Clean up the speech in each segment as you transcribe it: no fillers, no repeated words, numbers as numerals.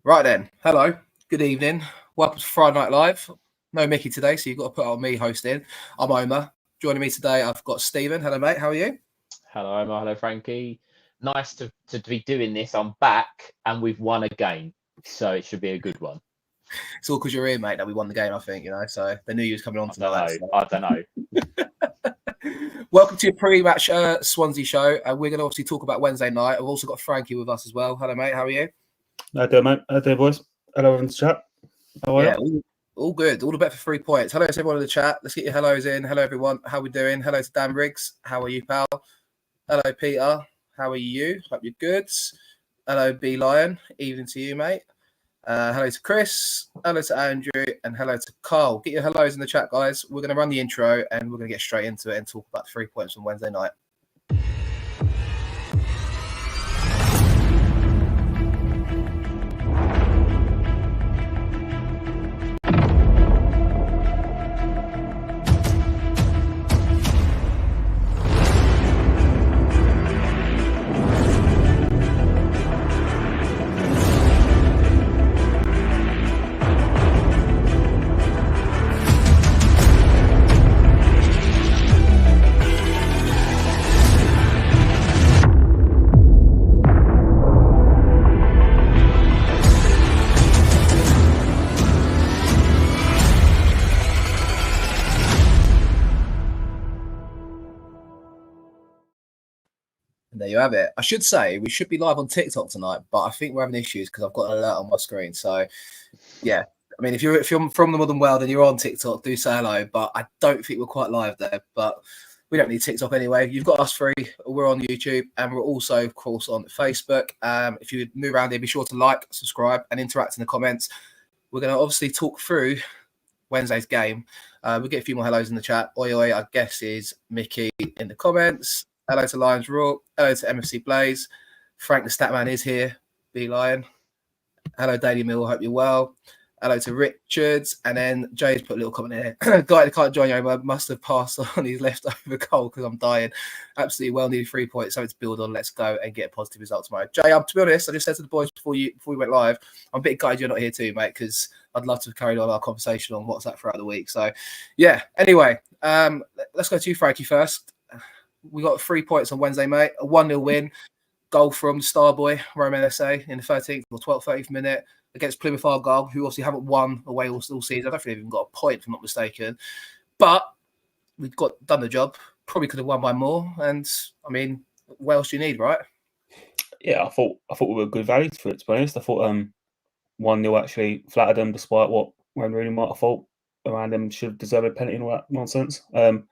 Right then, hello, good evening, welcome to Friday Night Live. No Mickey today, so you've got to put on me hosting. I'm Omar. Joining me today, I've got Stephen. Hello, mate. How are you? Hello, Omar. Hello, Frankie. Nice to be doing this. I'm back and we've won a game, so it should be a good one. It's all because you're here, mate, that we won the game, I think, So they knew you was coming on tonight. I don't know. Welcome to your pre-match Swansea show. We're going to obviously talk about Wednesday night. I've also got Frankie with us as well. Hello, mate. How are you? How do, mate? How do, boys? Hello, everyone's chat. How are you? All good. All the better for 3 points. Hello to everyone in the chat. Let's get your hellos in. Hello, everyone. How we doing? Hello to Dan Riggs. How are you, pal? Hello, Peter. How are you? Hope you're good. Hello, B Lion. Evening to you, mate. Hello to Chris. Hello to Andrew. And hello to Carl. Get your hellos in the chat, guys. We're going to run the intro and we're going to get straight into it and talk about 3 points on Wednesday night. There you have it. I should say we should be live on TikTok tonight, but I think we're having issues because I've got an alert on my screen. So, yeah, I mean, if you're from the modern world and you're on TikTok, do say hello. But I don't think we're quite live there. But we don't need TikTok anyway. You've got us free. We're on YouTube and we're also, of course, on Facebook. If you're new around here, be sure to like, subscribe, and interact in the comments. We're going to obviously talk through Wednesday's game. We'll get a few more hellos in the chat. Oi, I guess is Mickey in the comments. Hello to Lions Raw. Hello to MFC Blaze. Frank the Statman is here. B Lion. Hello, Daily Mill. Hope you're well. Hello to Richards. And then Jay's put a little comment here. Guy that can't join you, must have passed on his leftover goal because I'm dying. Absolutely well needed 3 points. Something to build on. Let's go and get a positive result tomorrow. Jay, to be honest, I just said to the boys before we went live, I'm a bit gutted you're not here too, mate, because I'd love to have carried on our conversation on WhatsApp throughout the week. So, yeah. Anyway, let's go to you, Frankie, first. We got 3 points on Wednesday, mate. A 1-0 win. Goal from the star boy, Roman SA, in the 13th or 12th, 13th minute against Plymouth Argyle, who obviously haven't won away all season. I don't think they've even got a point, if I'm not mistaken. But we've done the job. Probably could have won by more. And, I mean, what else do you need, right? Yeah, I thought we were good value for it, to be honest. I thought 1-0 actually flattered them, despite what Wayne Rooney might have thought around them should have deserved a penalty and all that nonsense. Thought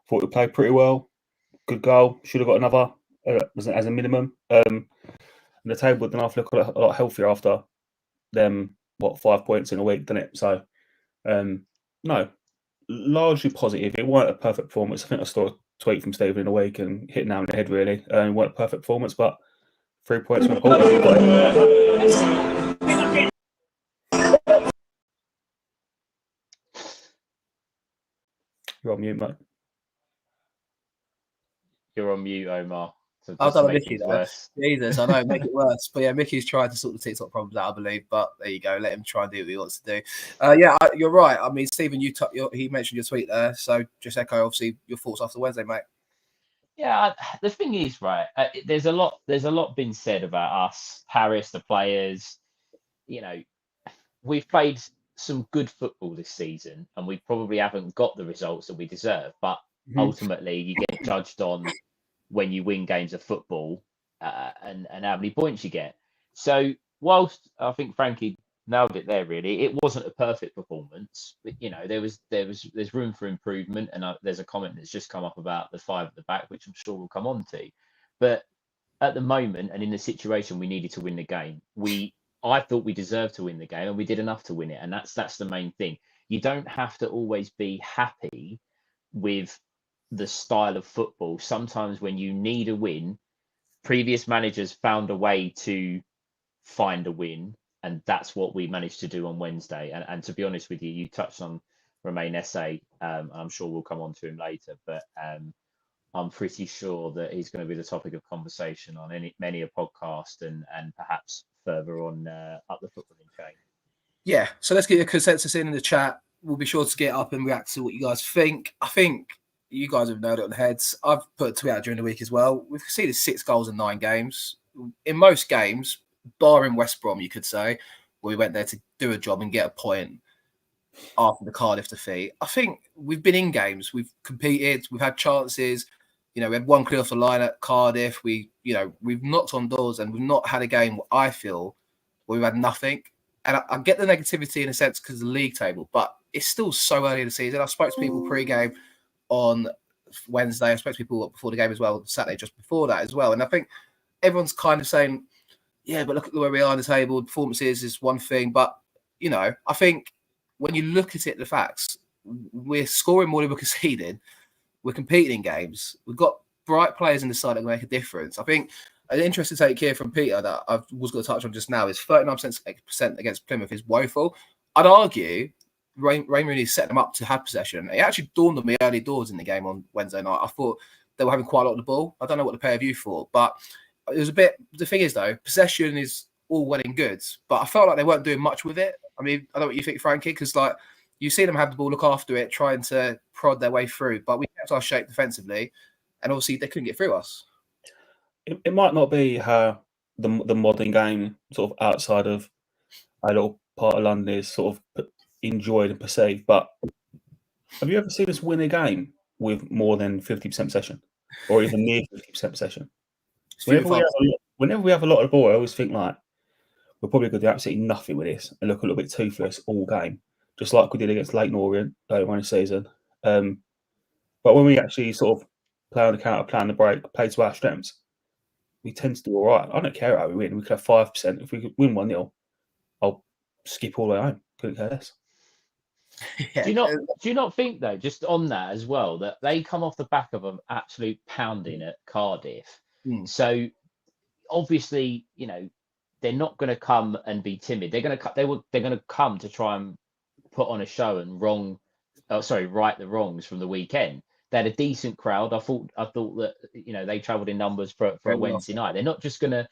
we played pretty well. Good goal. Should have got another as a minimum. And the table then after look a lot healthier after them 5 points in a week, didn't it? So no, largely positive. It weren't a perfect performance. I think I saw a tweet from Stephen in a week and hit now in the head really. It weren't a perfect performance, but 3 points were important. You're on mute, mate. You're on mute, Omar. I've done a Mickey there. Jesus, I know, make it worse. But yeah, Mickey's trying to sort the TikTok problems out, I believe. But there you go. Let him try and do what he wants to do. Yeah, you're right. I mean, Stephen, he mentioned your tweet there. So just echo, obviously, your thoughts after Wednesday, mate. Yeah, the thing is, right, there's a lot been said about us, Paris, the players. You know, we've played some good football this season and we probably haven't got the results that we deserve. But ultimately, you get judged on when you win games of football and how many points you get. So whilst I think Frankie nailed it there, really, it wasn't a perfect performance, but there's room for improvement. And there's a comment that's just come up about the 5 at the back, which I'm sure we'll come on to. But at the moment and in the situation, we needed to win the game. I thought we deserved to win the game and we did enough to win it. And that's the main thing. You don't have to always be happy with the style of football. Sometimes when you need a win, previous managers found a way to find a win, and that's what we managed to do on Wednesday. And to be honest with you, you touched on Romain SA, I'm sure we'll come on to him later, but I'm pretty sure that he's going to be the topic of conversation on many a podcast and perhaps further on up the footballing chain. Yeah, so let's get your consensus in the chat. We'll be sure to get up and react to what you guys think. I think you guys have nailed it on the heads. I've put a tweet out during the week as well. We've conceded 6 goals in 9 games. In most games, barring West Brom, you could say, where we went there to do a job and get a point after the Cardiff defeat. I think we've been in games. We've competed. We've had chances. We had one clear off the line at Cardiff. We've knocked on doors and we've not had a game, I feel, where we've had nothing. And I get the negativity in a sense because of the league table, but it's still so early in the season. I spoke to people pre-game on Wednesday. I spoke to people before the game as well, Saturday just before that as well. And I think everyone's kind of saying, yeah, but look at where we are on the table. Performances is one thing. But, I think when you look at it, the facts, we're scoring more than we're conceding. We're competing in games. We've got bright players in the side that can make a difference. I think an interesting take here from Peter that I was going to touch on just now is 39% against Plymouth is woeful. I'd argue Ray Rooney set them up to have possession. It actually dawned on me early doors in the game on Wednesday night. I thought they were having quite a lot of the ball. I don't know what the pair of you thought, but it was a bit. The thing is, though, possession is all well and good, but I felt like they weren't doing much with it. I mean, I don't know what you think, Frankie, because you see them have the ball, look after it, trying to prod their way through, but we kept our shape defensively, and obviously they couldn't get through us. It might not be how the modern game, sort of outside of a little part of London, is sort of enjoyed and perceived. But have you ever seen us win a game with more than 50% possession, or even near 50% possession? Whenever we have a lot of the ball, I always think we're probably going to do absolutely nothing with this and look a little bit toothless all game, just like we did against Leyton Orient earlier in the season. But when we actually sort of play on the counter, play on the break, play to our strengths, we tend to do all right. I don't care how we win. We could have 5%. If we could win 1-0, I'll skip all the way home. Couldn't care less. Yeah. Do you not think, though, just on that as well, that they come off the back of an absolute pounding at Cardiff? So obviously, they're not going to come and be timid. They're going to come to try and put on a show and right the wrongs from the weekend. They had a decent crowd. I thought that they travelled in numbers for a Wednesday night. They're not just gonna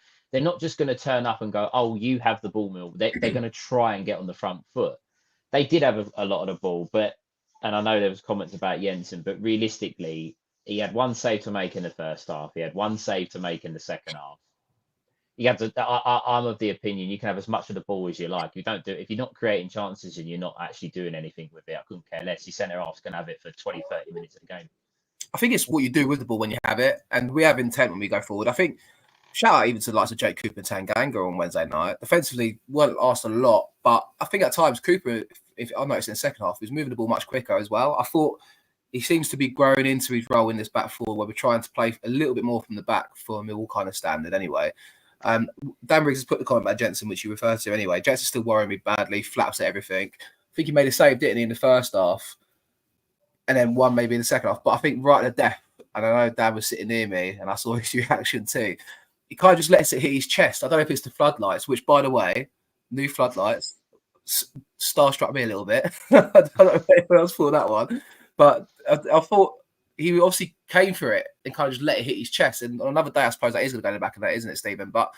turn up and go, oh, you have the ball, Mill. They're going to try and get on the front foot. They did have a lot of the ball, and I know there was comments about Jensen, but realistically, he had one save to make in the first half. He had one save to make in the second half. I'm of the opinion you can have as much of the ball as you like. You don't do it if you're not creating chances and you're not actually doing anything with it. I couldn't care less. Your centre half's going to have it for 20, 30 minutes of the game. I think it's what you do with the ball when you have it, and we have intent when we go forward. I think shout out even to the likes of Jake Cooper and Tanganga on Wednesday night. Defensively, weren't asked a lot, but I think at times Cooper, if I noticed in the second half, he was moving the ball much quicker as well. I thought he seems to be growing into his role in this back four where we're trying to play a little bit more from the back for a Millwall kind of standard anyway. Dan Briggs has put the comment about Jensen, which you referred to anyway. Jensen's still worrying me badly, flaps at everything. I think he made a save, didn't he, in the first half? And then one maybe in the second half. But I think right at the death, and I know Dan was sitting near me and I saw his reaction too. He kind of just lets it hit his chest. I don't know if it's the floodlights, which, by the way, new floodlights, starstruck me a little bit. I don't know if anyone else thought that one. But I thought he obviously came for it and kind of just let it hit his chest. And on another day, I suppose that is going to go in the back of that, isn't it, Stephen? But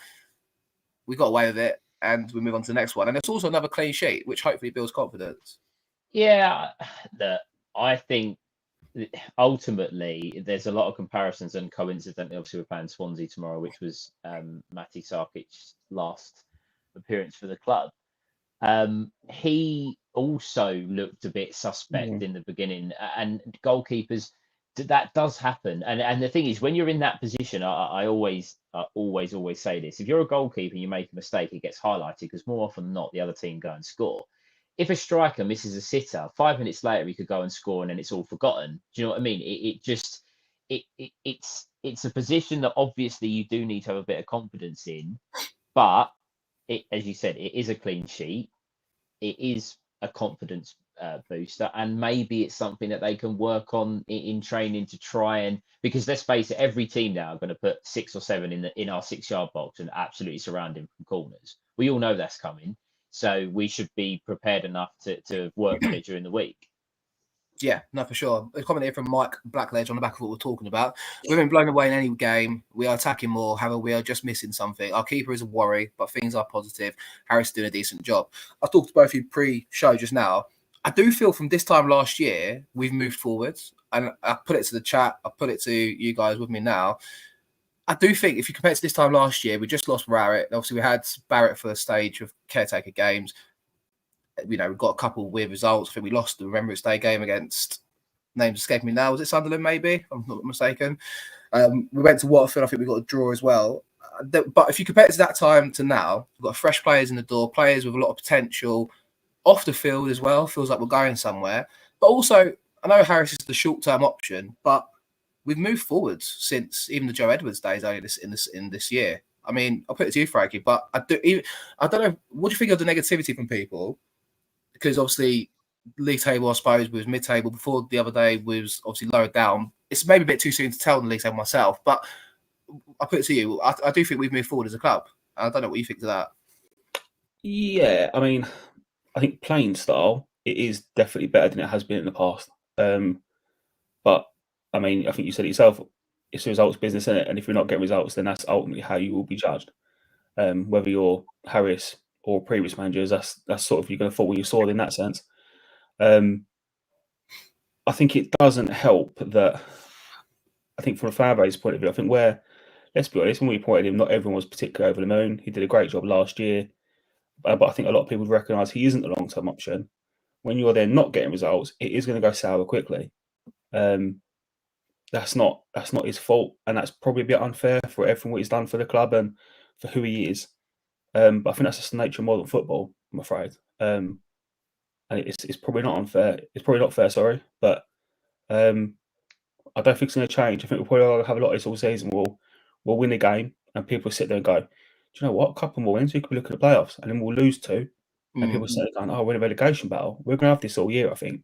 we got away with it and we move on to the next one. And it's also another clean sheet, which hopefully builds confidence. Yeah, I think ultimately there's a lot of comparisons, and coincidentally, obviously, we're playing Swansea tomorrow, which was Matty Sarkic's last appearance for the club. He also looked a bit suspect in the beginning, and goalkeepers, that does happen. And the thing is, when you're in that position, I always say this: if you're a goalkeeper and you make a mistake, it gets highlighted because more often than not, the other team go and score. If a striker misses a sitter, 5 minutes later he could go and score, and then it's all forgotten. Do you know what I mean? It's a position that obviously you do need to have a bit of confidence in, but as you said, it is a clean sheet. It is a confidence booster, and maybe it's something that they can work on in training to try and, because let's face it, every team now are going to put 6 or 7 in our 6-yard box and absolutely surround him from corners. We all know that's coming. So we should be prepared enough to work on it during the week. Yeah, no, for sure. A comment here from Mike Blackledge on the back of what we're talking about. We've been blown away in any game. We are attacking more. However, we are just missing something. Our keeper is a worry, but things are positive. Harris is doing a decent job. I talked to both of you pre-show just now. I do feel from this time last year, we've moved forwards. And I put it to the chat. I put it to you guys with me now. I do think if you compare it to this time last year, we just lost Barrett. Obviously, we had Barrett for the stage of caretaker games. You know, we've got a couple of weird results. I think we lost the Remembrance Day game against, names escaping me now, was it Sunderland maybe? If I'm not mistaken. We went to Watford. I think we got a draw as well. But if you compare it to that time to now, we've got fresh players in the door, players with a lot of potential off the field as well. Feels like we're going somewhere. But also, I know Harris is the short-term option, but we've moved forwards since even the Joe Edwards days only in this year. I mean, I'll put it to you, Frankie, but I don't know. What do you think of the negativity from people? Because obviously, league table, I suppose, was mid-table. Before the other day was obviously lowered down. It's maybe a bit too soon to tell the league table myself, but I'll put it to you. I do think we've moved forward as a club. I don't know what you think of that. Yeah, I mean, I think playing style, it is definitely better than it has been in the past. But I mean, I think you said it yourself. It's a results business, isn't it? And if you're not getting results, then that's ultimately how you will be judged. Whether you're Harris or previous managers, that's sort of you're going to fall when you saw it in that sense. I think it doesn't help that. I think from a fan base point of view, I think let's be honest, when we appointed him, not everyone was particularly over the moon. He did a great job last year, but I think a lot of people recognise he isn't the long-term option. When you're then not getting results, it is going to go sour quickly. That's not his fault, and that's probably a bit unfair for everything what he's done for the club and for who he is. But I think that's just the nature of modern football, I'm afraid. And it's probably not unfair. It's probably not fair, sorry, but I don't think it's going to change. I think we'll probably have a lot of this all season. We'll win a game, and people sit there and go, "Do you know what? A couple more wins, we could be looking at the playoffs," and then we'll lose two, and people sit there going, "Oh, we're in a relegation battle." We're going to have this all year, I think.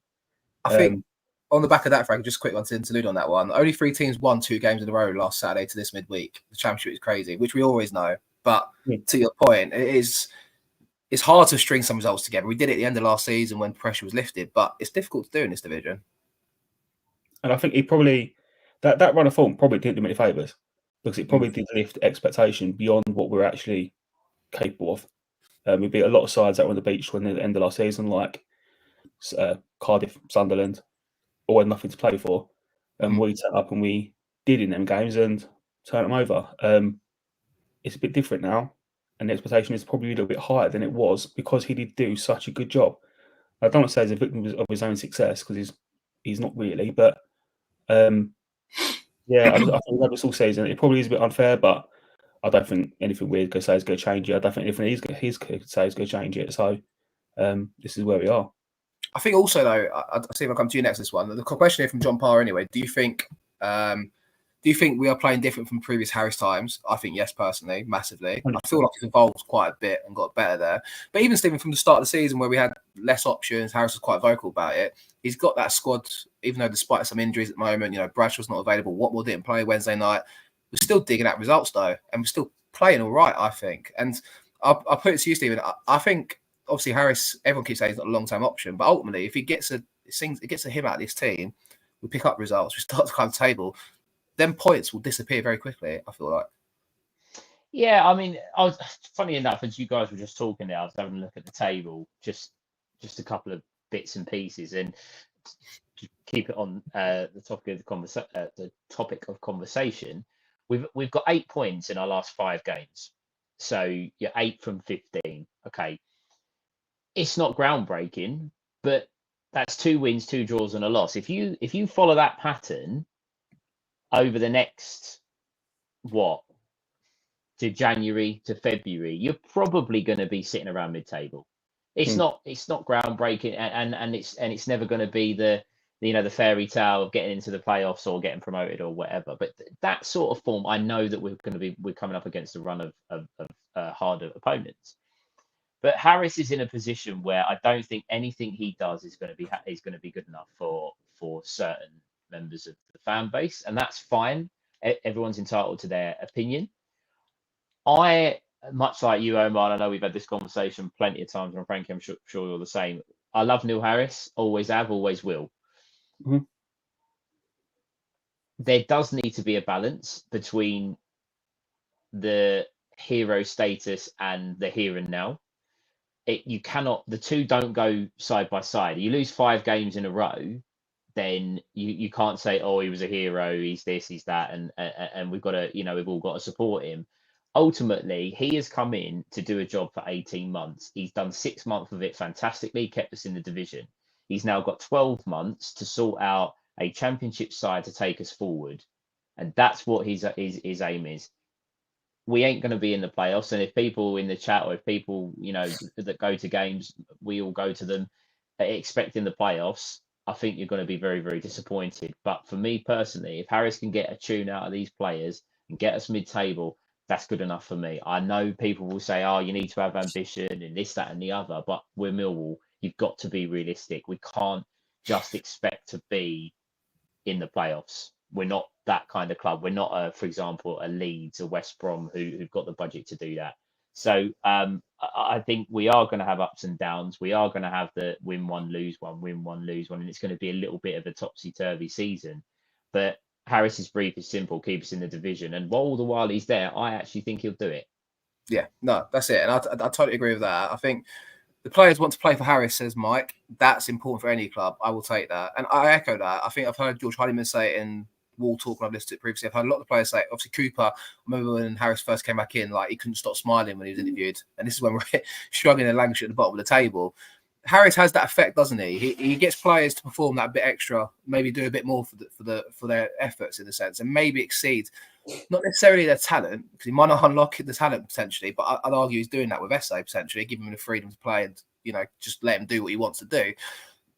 I think on the back of that, Frank, just a quick one to interlude on that one. Only 3 teams won 2 games in a row last Saturday to this midweek. The championship is crazy, which we always know. But to your point, it's hard to string some results together. We did it at the end of last season when pressure was lifted, but it's difficult to do in this division. And I think he probably that run of form probably didn't do many favours because it probably did lift expectation beyond what we're actually capable of. We beat a lot of sides that were on the beach when at the end of last season, like Cardiff, Sunderland, all had nothing to play for, and we set up and we did in them games and turned them over. It's a bit different now, and the expectation is probably a little bit higher than it was because he did do such a good job. I don't want to say he's a victim of his own success because he's not really, but yeah, I think we've had this all season. It probably is a bit unfair, but I don't think anything we're going to say is going to change it. I don't think anything he's going to say is going to change it. So this is where we are. I think also though, I'll see if I come to you next. This one, the question here from John Parr. Anyway, do you think we are playing different from previous Harris times? I think yes, personally, massively. I feel like it's evolved quite a bit and got better there. But even Stephen, from the start of the season where we had less options, Harris was quite vocal about it. He's got that squad, even though despite some injuries at the moment, Bradshaw's not available. Watmore didn't play Wednesday night. We're still digging at results though, and we're still playing all right, I think. And I'll put it to you, Stephen. I think obviously Harris, everyone keeps saying he's not a long-term option, but ultimately, if it gets him out of this team, we pick up results, we start to climb the table, then points will disappear very quickly, I feel like. Yeah, I mean, funny enough, as you guys were just talking there, I was having a look at the table, just a couple of bits and pieces, and to keep it on the topic of conversation. We've got 8 points in our last 5 games, so you're 8 from 15. Okay, it's not groundbreaking, but that's 2 wins, 2 draws, and a loss. If you follow that pattern over the next to January to February, you're probably going to be sitting around mid-table. It's not groundbreaking, and it's never going to be the fairy tale of getting into the playoffs or getting promoted or whatever. But that sort of form, I know that we're coming up against a run of harder opponents. But Harris is in a position where I don't think anything he does is going to be good enough for certain members of the fan base, and that's fine. Everyone's entitled to their opinion. I, much like you, Omar, I know we've had this conversation plenty of times, and Frankie, I'm sure you're the same. I love Neil Harris, always have, always will. Mhm. There does need to be a balance between the hero status and the here and now. You cannot, the two don't go side by side. You lose 5 games in a row, then you can't say, oh, he was a hero, he's this, he's that, and we've got to, we've all got to support him. Ultimately, he has come in to do a job for 18 months. He's done 6 months of it fantastically, kept us in the division. He's now got 12 months to sort out a championship side to take us forward. And that's what his aim is. We ain't going to be in the playoffs. And if people in the chat, or if people, that go to games, we all go to them expecting the playoffs, I think you're going to be very, very disappointed. But for me personally, if Harris can get a tune out of these players and get us mid-table, that's good enough for me. I know people will say, oh, you need to have ambition and this, that, and the other, but we're Millwall. You've got to be realistic. We can't just expect to be in the playoffs. We're not that kind of club. We're not, for example, a Leeds or West Brom who've got the budget to do that. So I think we are going to have ups and downs. We are going to have the win one, lose one, win one, lose one, and it's going to be a little bit of a topsy-turvy season. But Harris's brief is simple: keep us in the division. And all the while he's there, I actually think he'll do it. Yeah, no, that's it. And I totally agree with that. I think the players want to play for Harris, says Mike. That's important for any club. I will take that. And I echo that. I think I've heard George Honeyman say it in Wall Talk when I've listened to it previously. I've heard a lot of the players say, obviously Cooper, I remember when Harris first came back in, like he couldn't stop smiling when he was interviewed. And this is when we're struggling in Lancashire at the bottom of the table. Harris has that effect, doesn't he? He gets players to perform that bit extra, maybe do a bit more for their efforts in a sense, and maybe exceed not necessarily their talent, because he might not unlock the talent potentially, but I'd argue he's doing that with SA potentially, giving him the freedom to play and just let him do what he wants to do.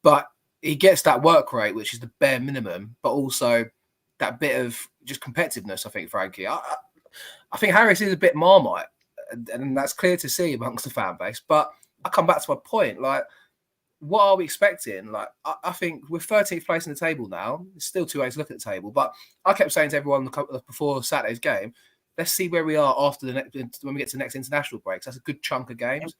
But he gets that work rate, which is the bare minimum, but also that bit of just competitiveness. I think, Frankie, I think Harris is a bit Marmite, and that's clear to see amongst the fan base. But I come back to my point, like, what are we expecting? Like, I think we're 13th place in the table now. It's still too early to look at the table, but I kept saying to everyone before Saturday's game, let's see where we are after the next, when we get to the next international breaks. That's a good chunk of games.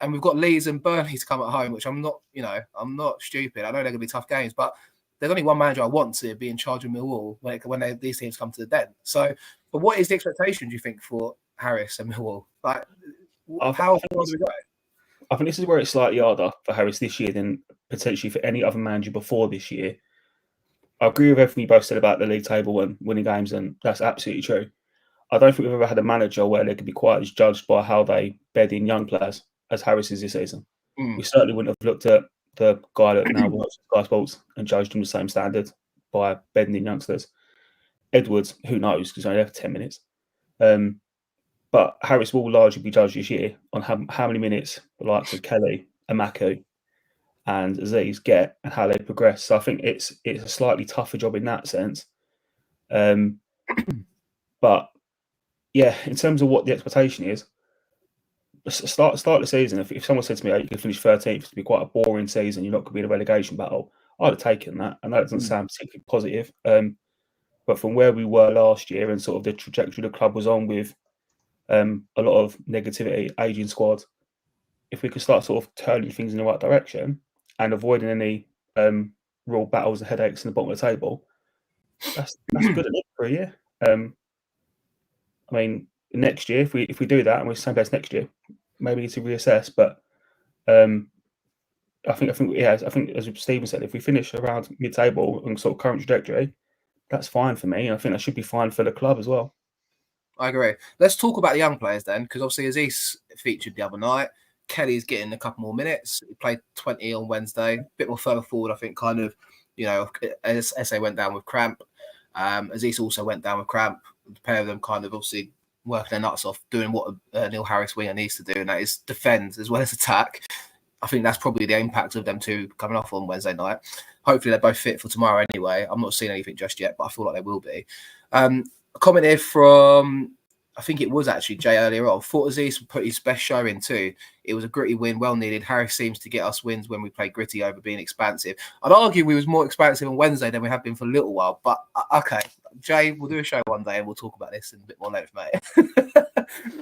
And we've got Leeds and Burnley to come at home, which I'm not stupid. I know they're going to be tough games, but there's only one manager I want to be in charge of Millwall when these teams come to the den. So, but what is the expectation, do you think, for Harris and Millwall? Like, how far do we go? I think this is where it's slightly harder for Harris this year than potentially for any other manager before this year. I agree with everything you both said about the league table and winning games, and that's absolutely true. I don't think we've ever had a manager where they could be quite as judged by how they bed in young players as Harris is this season. We certainly wouldn't have looked at the guy that now works at Sky Sports and judged him the same standard by bedding in youngsters. Edwards, who knows, because he's only there for 10 minutes. But Harris will largely be judged this year on how many minutes the likes of Kelly, Amaku, and Aziz get and how they progress. So I think it's a slightly tougher job in that sense. But yeah, in terms of what the expectation is, start the season. If someone said to me, oh, you can finish 13th, it's to be quite a boring season, you're not going to be in a relegation battle, I'd have taken that. I know it doesn't sound particularly positive, but from where we were last year and sort of the trajectory the club was on with a lot of negativity, aging squad, if we could start sort of turning things in the right direction and avoiding any real battles and headaches in the bottom of the table, that's good enough for a year. I mean, next year, if we do that and we're same place next year, maybe need to reassess. But I think as Stephen said, if we finish around mid-table and sort of current trajectory, that's fine for me. I think that should be fine for the club as well. I agree. Let's talk about the young players then, because obviously Aziz featured the other night. Kelly's getting a couple more minutes. He played 20 on Wednesday, a bit more further forward, I think, kind of, as SA went down with cramp. Aziz also went down with cramp. The pair of them kind of obviously working their nuts off, doing what Neil Harris winger needs to do, and that is defend as well as attack. I think that's probably the impact of them two coming off on Wednesday night. Hopefully they're both fit for tomorrow anyway. I'm not seeing anything just yet, but I feel like they will be. A comment here from, I think it was actually Jay earlier on. Thought Aziz put his best show in too. It was a gritty win, well needed. Harris seems to get us wins when we play gritty over being expansive. I'd argue we was more expansive on Wednesday than we have been for a little while. But okay, Jay, we'll do a show one day and we'll talk about this in a bit more length, mate.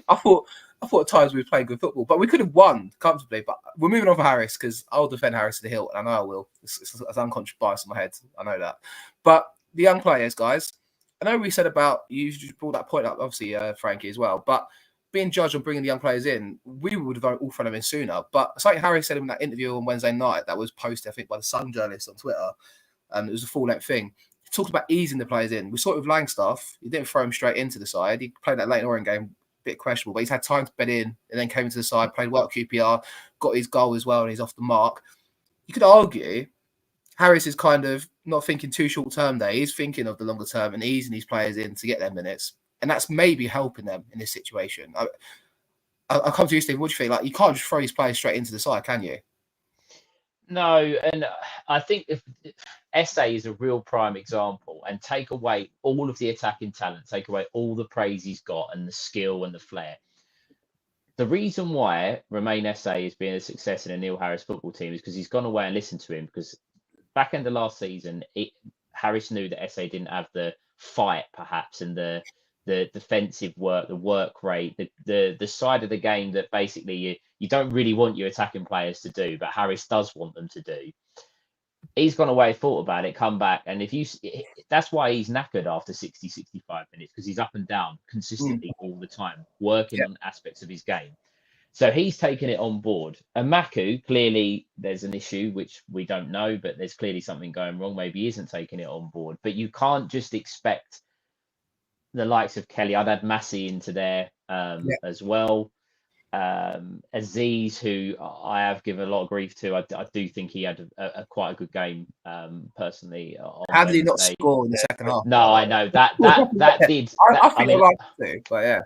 I thought I thought at times we were playing good football, but we could have won comfortably. But we're moving on for Harris because I'll defend Harris to the hilt, and I know I will. It's unconscious bias in my head. I know that. But the young players, guys, I know we said about, you just brought that point up, obviously, Frankie, as well. But being judged on bringing the young players in, we would have all thrown them in sooner. But something Harry said in that interview on Wednesday night that was posted, I think, by the Sun journalist on Twitter, and it was a full-length thing. He talked about easing the players in. We saw it with Langstaff. He didn't throw him straight into the side. He played that Leighton Orient game, a bit questionable, but he's had time to bed in and then came into the side, played well at QPR, got his goal as well, and he's off the mark. You could argue Harris is kind of not thinking too short term there. He's thinking of the longer term and easing these players in to get their minutes. And that's maybe helping them in this situation. I'll come to you, Steve. What do you think? Like, you can't just throw these players straight into the side, can you? No, and I think if SA is a real prime example, and take away all of the attacking talent, take away all the praise he's got and the skill and the flair. The reason why Remain SA is being a success in a Neil Harris football team is because he's gone away and listened to him, because back end of last season, Harris knew that SA didn't have the fight, perhaps, and the defensive work, the work rate, the side of the game that basically you don't really want your attacking players to do, but Harris does want them to do. He's gone away, thought about it, come back, and that's why he's knackered after 60, 65 minutes, because he's up and down consistently all the time, working on aspects of his game. So he's taken it on board. And Maku, clearly there's an issue, which we don't know, but there's clearly something going wrong. Maybe he isn't taking it on board. But you can't just expect the likes of Kelly. I'd add Massey into there as well. Aziz, who I have given a lot of grief to. I do think he had a quite a good game, personally. How did he not score in the second half? No, I know that did. I think I like to, but yeah.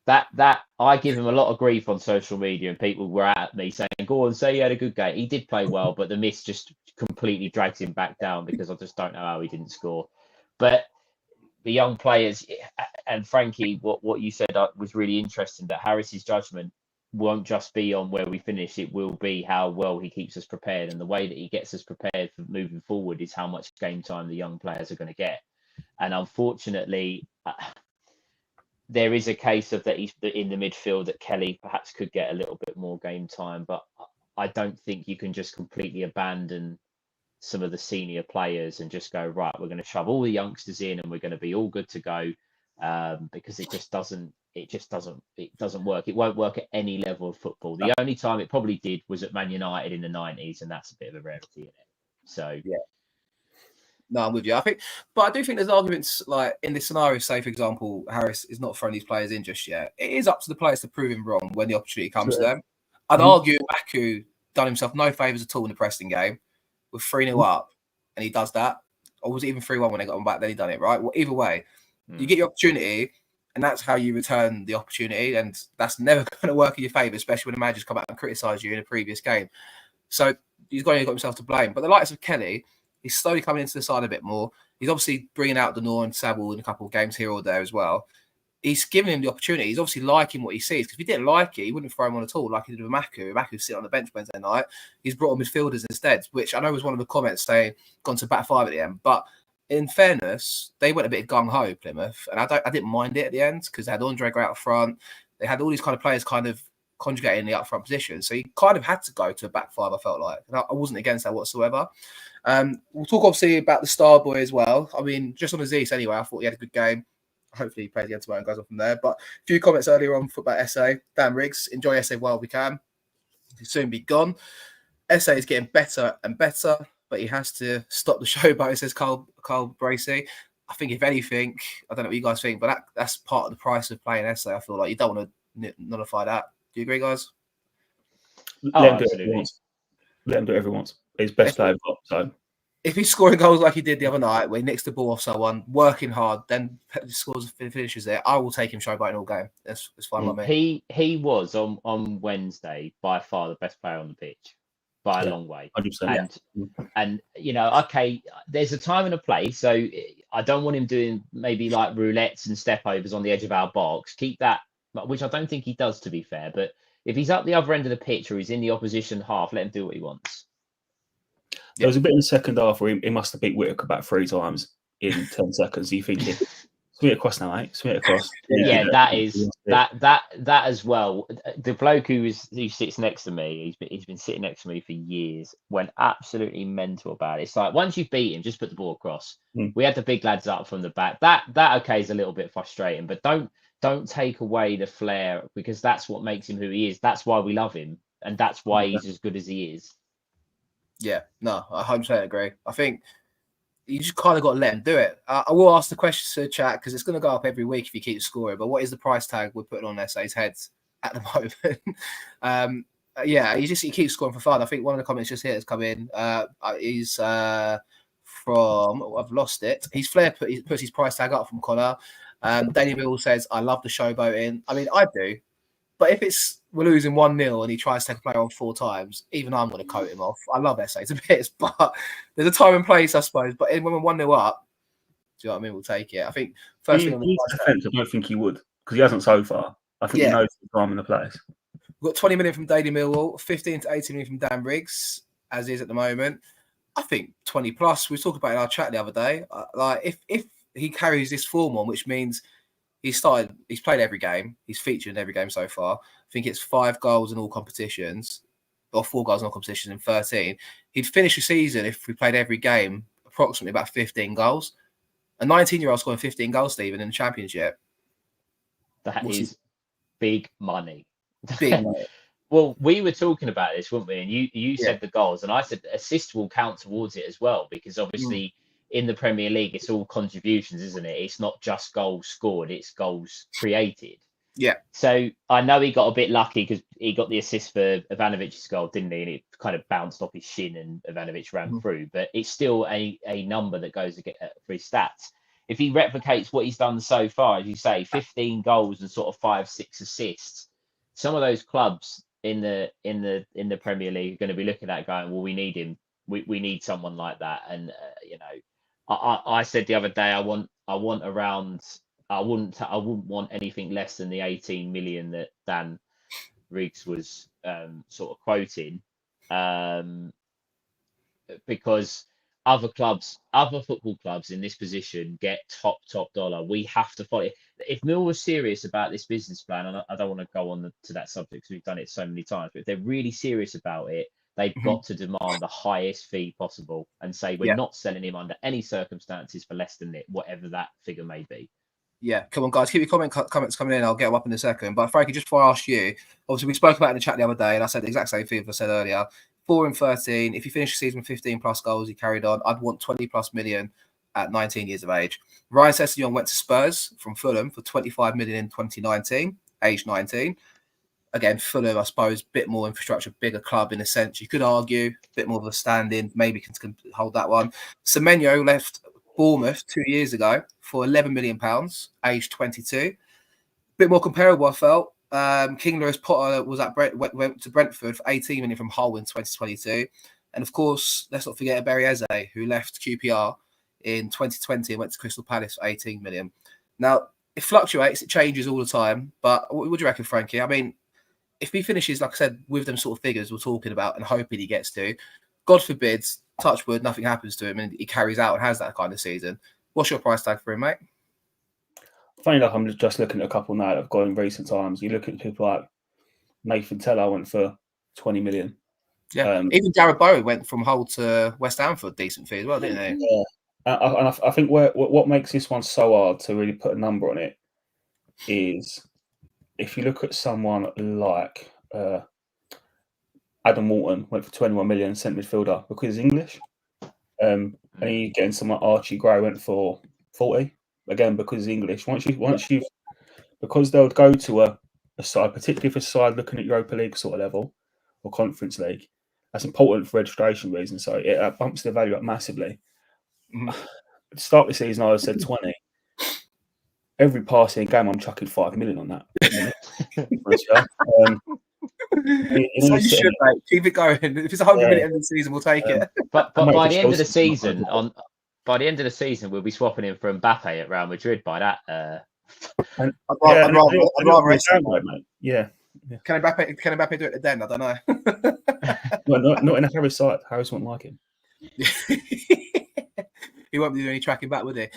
That I give him a lot of grief on social media, and people were at me saying, "Go on, say he had a good game." He did play well, but the miss just completely drags him back down, because I just don't know how he didn't score. But the young players, and Frankie, what you said was really interesting. That Harris's judgment won't just be on where we finish; it will be how well he keeps us prepared, and the way that he gets us prepared for moving forward is how much game time the young players are going to get. And unfortunately, there is a case of that he's in the midfield that Kelly perhaps could get a little bit more game time, but I don't think you can just completely abandon some of the senior players and just go, right, we're going to shove all the youngsters in and we're going to be all good to go, because it doesn't work. It won't work at any level of football. The only time it probably did was at Man United in the 90s, and that's a bit of a rarity in it. So yeah. No, I'm with you. But I do think there's arguments, like in this scenario, say for example, Harris is not throwing these players in just yet. It is up to the players to prove him wrong when the opportunity comes to them. I'd argue Maku done himself no favours at all in the Preston game. With 3-0 up, and he does that. Or was it even 3-1 when they got him back? Then he done it, right? Well, either way, you get your opportunity, and that's how you return the opportunity, and that's never going to work in your favour, especially when the manager's come out and criticised you in a previous game. So he's got himself to blame. But the likes of Kelly, he's slowly coming into the side a bit more. He's obviously bringing out Denor and Saville in a couple of games here or there as well. He's giving him the opportunity. He's obviously liking what he sees, because if he didn't like it, he wouldn't throw him on at all, like he did with Maku. Maku's sitting on the bench Wednesday night. He's brought on midfielders instead, which I know was one of the comments saying gone to back five at the end. But in fairness, they went a bit gung-ho, Plymouth, and I didn't mind it at the end, because they had Andre Gray out front. They had all these kind of players kind of conjugating the up front position. So he kind of had to go to a back five, I felt like. And I wasn't against that whatsoever. We'll talk obviously about the star boy as well. I mean, just on Aziz anyway, I thought he had a good game. Hopefully he plays again tomorrow and goes on from there. But a few comments earlier on about SA. Dan Riggs, enjoy SA while we can. He'll soon be gone. SA is getting better and better, but he has to stop the showboat, says Carl Bracey. I think if anything, I don't know what you guys think, but that's part of the price of playing SA. I feel like you don't want to nullify that. Do you agree, guys? Let him do it every once. He's best player. So if he's scoring goals like he did the other night, where he nicks the ball off someone, working hard, then scores finishes there, I will take him showboating all game. That's fine by me. He was on Wednesday by far the best player on the pitch by a long way. 100%. And you know, okay, there's a time and a place, so I don't want him doing maybe like roulettes and step overs on the edge of our box. Keep that, which I don't think he does, to be fair. But if he's up the other end of the pitch or he's in the opposition half, let him do what he wants. There was a bit in the second half where he must have beat Whittaker about 3 times in 10 seconds. You thinking, Swing it across now, mate. Swing it across. Yeah, that is that as well. The bloke who sits next to me, he's been sitting next to me for years, went absolutely mental about it. It's like once you've beat him, just put the ball across. We had the big lads up from the back. That okay is a little bit frustrating, but don't take away the flair, because that's what makes him who he is. That's why we love him, and that's why he's as good as he is. Yeah, no, I 100% agree. I think you just kind of got to let him do it. I will ask the questions to the chat because it's going to go up every week if you keep scoring. But what is the price tag we're putting on SA's heads at the moment? Yeah, he keeps scoring for fun. I think one of the comments just here has come in. He's from I've lost it. He puts his price tag up from Connor. Danny Mill says, "I love the showboating." I mean, I do. But if we're losing 1-0 and he tries to take a player on 4 times, even I'm going to coat him off. I love SA to bits, but there's a time and place, I suppose. But when we're 1-0 up, do you know what I mean? We'll take it. I think first thing on the defense, I don't think he would, because he hasn't so far. I think he knows the time and the place. We've got 20 million from Daily Millwall, 15 to 18 million from Dan Riggs, as is at the moment. I think 20 plus. We talked about it in our chat the other day. Like if he carries this form on, which means he's played every game. He's featured in every game so far. I think it's 5 goals in all competitions, or 4 goals in all competitions in 13. He'd finish the season, if we played every game, approximately about 15 goals. A 19-year-old scoring 15 goals, Stephen, in the Championship. That is big money. Big money. Well, we were talking about this, weren't we? And you said the goals, and I said assists will count towards it as well, because obviously in the Premier League, it's all contributions, isn't it? It's not just goals scored, it's goals created. Yeah. So I know he got a bit lucky because he got the assist for Ivanovic's goal, didn't he? And it kind of bounced off his shin and Ivanovic ran through. But it's still a number that goes for his stats. If he replicates what he's done so far, as you say, 15 goals and sort of 5-6 assists, some of those clubs in the Premier League are going to be looking at it going, well, we need him. We need someone like that. And I said the other day, I wouldn't want anything less than the 18 million that Dan Riggs was sort of quoting, because other football clubs in this position get top dollar. We have to follow it. If Mill was serious about this business plan, and I don't want to go on to that subject because we've done it so many times, but if they're really serious about it, they've got to demand the highest fee possible and say we're not selling him under any circumstances for less than it, whatever that figure may be. Yeah, come on, guys. Keep your comments coming in. I'll get them up in a second. But Frankie, just before I ask you, obviously we spoke about it in the chat the other day, and I said the exact same thing I said earlier. 4 in 13. If you finish the season with 15 plus goals, he carried on. I'd want 20 plus million at 19 years of age. Ryan Sessegnon went to Spurs from Fulham for 25 million in 2019, age 19. Again, Fulham, I suppose, bit more infrastructure, bigger club in a sense. You could argue, a bit more of a stand-in, maybe can hold that one. Semenyo left Bournemouth 2 years ago for £11 million, aged 22. Bit more comparable, I felt. King Lewis Potter went to Brentford for 18 million from Hull in 2022. And of course, let's not forget Barry Eze, who left QPR in 2020 and went to Crystal Palace for 18 million. Now, it fluctuates, it changes all the time. But what do you reckon, Frankie? I mean, if he finishes, like I said, with them sort of figures we're talking about and hoping he gets to, God forbid, touch wood, nothing happens to him and he carries out and has that kind of season. What's your price tag for him, mate? Funny enough, I'm just looking at a couple now that have gone in recent times. You look at people like Nathan Teller went for 20 million. Yeah, even Jared Bowie went from Hull to West Ham for a decent fee as well, didn't he? Yeah, and I think what makes this one so hard to really put a number on it is if you look at someone like Adam Walton went for 21 million, centre midfielder, because he's English. And you getting someone like Archie Gray went for 40, again because he's English. Because they'll go to a side, particularly if a side looking at Europa League sort of level or Conference League, that's important for registration reasons. So it bumps the value up massively. At the start of the season, I said 20. Every passing game, I'm chucking 5 million on that. So you should, mate. Keep it going. If it's 100 million in the season, we'll take it. But by the end of the season, we'll be swapping him for Mbappe at Real Madrid by that. I'd rather mate. Yeah. Can Mbappe do it at the Den? I don't know. Well, not in a Harris side. Harris won't like him. He won't be doing any tracking back, would he?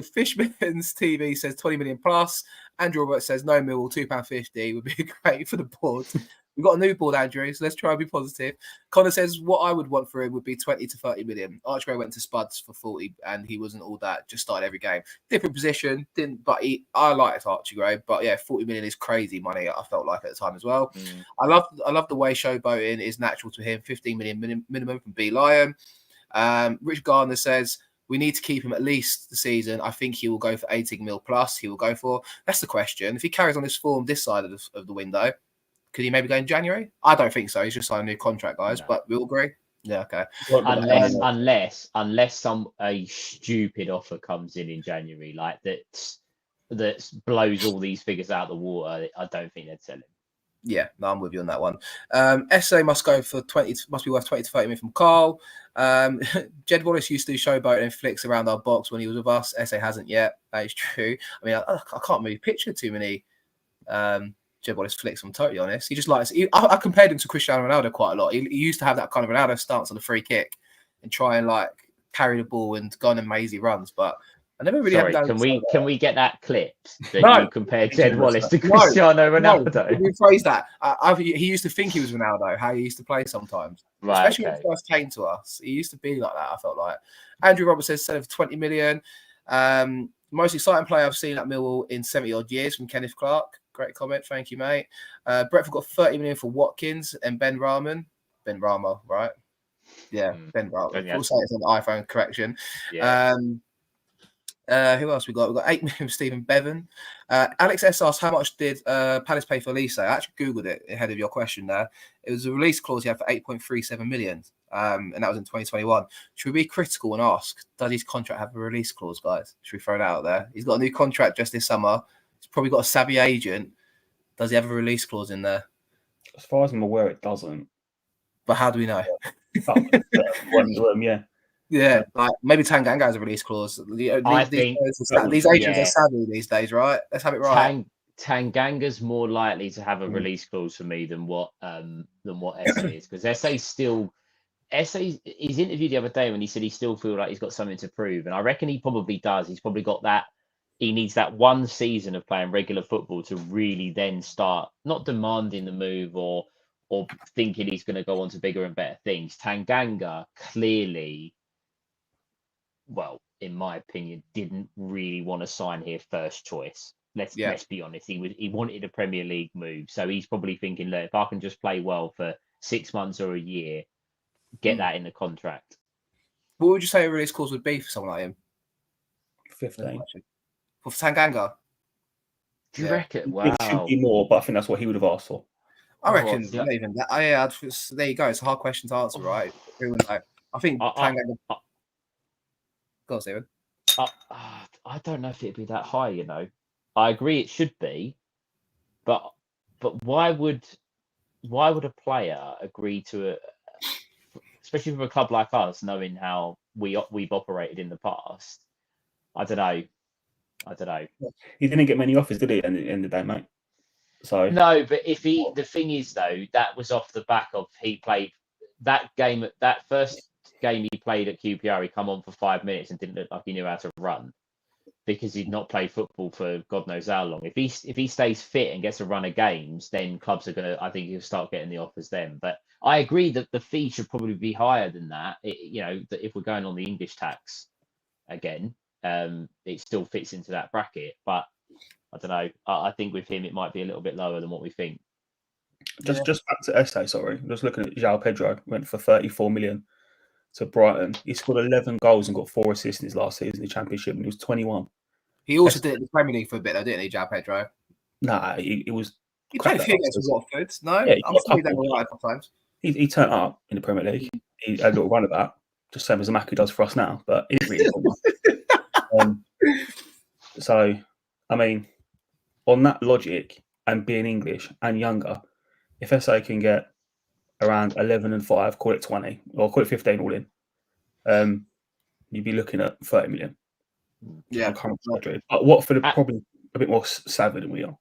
Fishman's TV says 20 million plus. Andrew Roberts says no Millwall, £2.50 would be great for the board. We've got a new board, Andrew, so let's try and be positive. Connor says what I would want for him would be 20 to 30 million. Archway went to Spuds for 40 and he wasn't all that, just started every game. Different position, I liked Archie Gray, but yeah, 40 million is crazy money, I felt like at the time as well. I love the way showboating is natural to him, 15 million minimum from B Lion. Rich Gardner says we need to keep him at least the season. I think he will go for 18 mil plus. He will go for. That's the question. If he carries on this form this side of the window, could he maybe go in January? I don't think so. He's just signed a new contract, guys. No. But we all agree. Yeah, okay. Unless a stupid offer comes in January, like that blows all these figures out of the water, I don't think they'd sell him. Yeah, no, I'm with you on that one. SA must go for 20. Must be worth 20 to 30 million from Carl. Jed Wallace used to showboat and flicks around our box when he was with us. SA hasn't yet. That is true. I mean, I can't really picture too many Jed Wallace flicks. I'm totally honest. He just likes. I compared him to Cristiano Ronaldo quite a lot. He used to have that kind of Ronaldo stance on the free kick and try and like carry the ball and go on amazing runs, but. I never really. Sorry, can we get that clipped that you compared Jed Wallace to Cristiano Ronaldo? No, rephrase that. He used to think he was Ronaldo. How he used to play sometimes, right? Especially when he first came to us. He used to be like that. I felt like Andrew Roberts says sell for 20 million. Most exciting player I've seen at Millwall in 70 odd years from Kenneth Clark. Great comment, thank you, mate. Brentford got 30 million for Watkins and Ben Rama, right? Yeah, Ben Rama. Full say it's an iPhone correction. Yeah. Who else we got? We've got 8 million from Stephen Bevan. Alex S asked how much did Palace pay for Elise? I actually Googled it ahead of your question there. It was a release clause he had for 8.37 million. And that was in 2021. Should we be critical and ask, does his contract have a release clause, guys? Should we throw that out there? He's got a new contract just this summer. He's probably got a savvy agent. Does he have a release clause in there? As far as I'm aware, it doesn't. But how do we know? Yeah. Yeah, like maybe Tanganga has a release clause. These agents are savvy these days, right? Let's have it right. Tanganga's more likely to have a release clause for me than what SA is, because he's interviewed the other day when he said he still feels like he's got something to prove, and I reckon he probably does. He's probably got that. He needs that one season of playing regular football to really then start not demanding the move or thinking he's going to go on to bigger and better things. Tanganga clearly, well, in my opinion, didn't really want to sign here first choice. Let's be honest. He wanted a Premier League move, so he's probably thinking, look, if I can just play well for 6 months or a year, get that in the contract. What would you say a release clause would be for someone like him? 15. For Tanganga? Do you reckon? Wow. It should be more, but I think that's what he would have asked for. I reckon not even that. There you go. It's a hard question to answer, right? I think Tanganga. Go on, Stephen. I don't know if it'd be that high. I agree it should be, but why would a player agree to especially from a club like us, knowing how we've operated in the past? I don't know. He didn't get many offers, did he? At the end of the day, mate. So no, but the thing is though, that was off the back of he played that game, that first game he played at QPR. He come on for 5 minutes and didn't look like he knew how to run because he'd not played football for God knows how long. If he stays fit and gets a run of games, then clubs are I think he'll start getting the offers then. But I agree that the fee should probably be higher than that. That if we're going on the English tax again, it still fits into that bracket. But I don't know. I think with him, it might be a little bit lower than what we think. Just back to SA, sorry. Just looking at João Pedro, went for 34 million to Brighton. He scored 11 goals and got 4 assists in his last season in the Championship, and he was 21. He also did it in the Premier League for a bit, though, didn't he, João Pedro? Nah, he was. He played a few games with Watford. No, yeah, I'm sorry they were right a couple times. He turned up in the Premier League. He had a little run about, just same as Maku does for us now, but he didn't really do much. So, I mean, on that logic and being English and younger, if SA can get around 11 and 5, call it 20 or call it 15 all in, you'd be looking at 30 million. Yeah, but Watford are probably a bit more savvy than we are.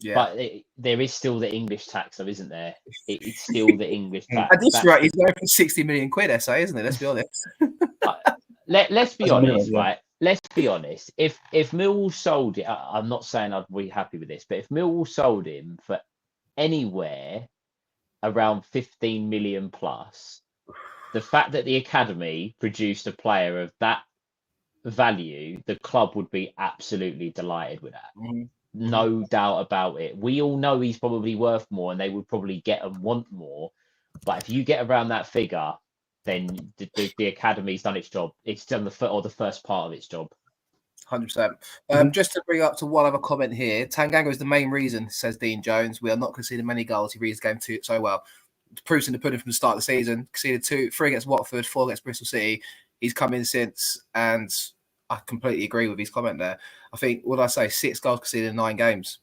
Yeah, but there is still the English tax, though, isn't there? It's still the English tax. At this rate, he's going for 60 million quid, SA, isn't it? Let's be honest. Let's be honest, right? let's be honest. If Millwall sold it, I'm not saying I'd be happy with this, but if Millwall sold him for anywhere around 15 million plus, the fact that the academy produced a player of that value, the club would be absolutely delighted with that. No doubt about it. We all know he's probably worth more, and they would probably get and want more. But if you get around that figure, then the academy's done its job. It's done the first part of its job. 100%. Just to bring up to one other comment here, Tanganga is the main reason, says Dean Jones. We are not conceding many goals. He reads the game so well. The proof's in the pudding from the start of the season. Conceded 3 against Watford, 4 against Bristol City. He's come in since, and I completely agree with his comment there. I think, what did I say? 6 goals conceded in 9 games.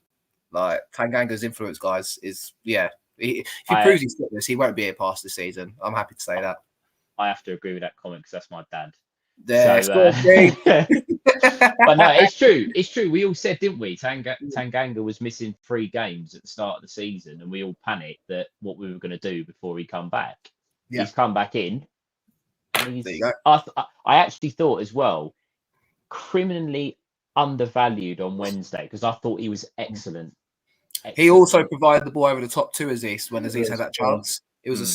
Like, Tanganga's influence, guys, is, yeah. If he proves he's got this, he won't be here past this season. I'm happy to say that. I have to agree with that comment because that's my dad. Yeah, so, but no, it's true. It's true. We all said, didn't we? Tanganga was missing 3 games at the start of the season, and we all panicked that what we were going to do before he come back. Yeah. He's come back in. There you go. I actually thought as well, criminally undervalued on Wednesday because I thought he was excellent. He also provided the ball over the top to Aziz when Aziz had that chance. It was a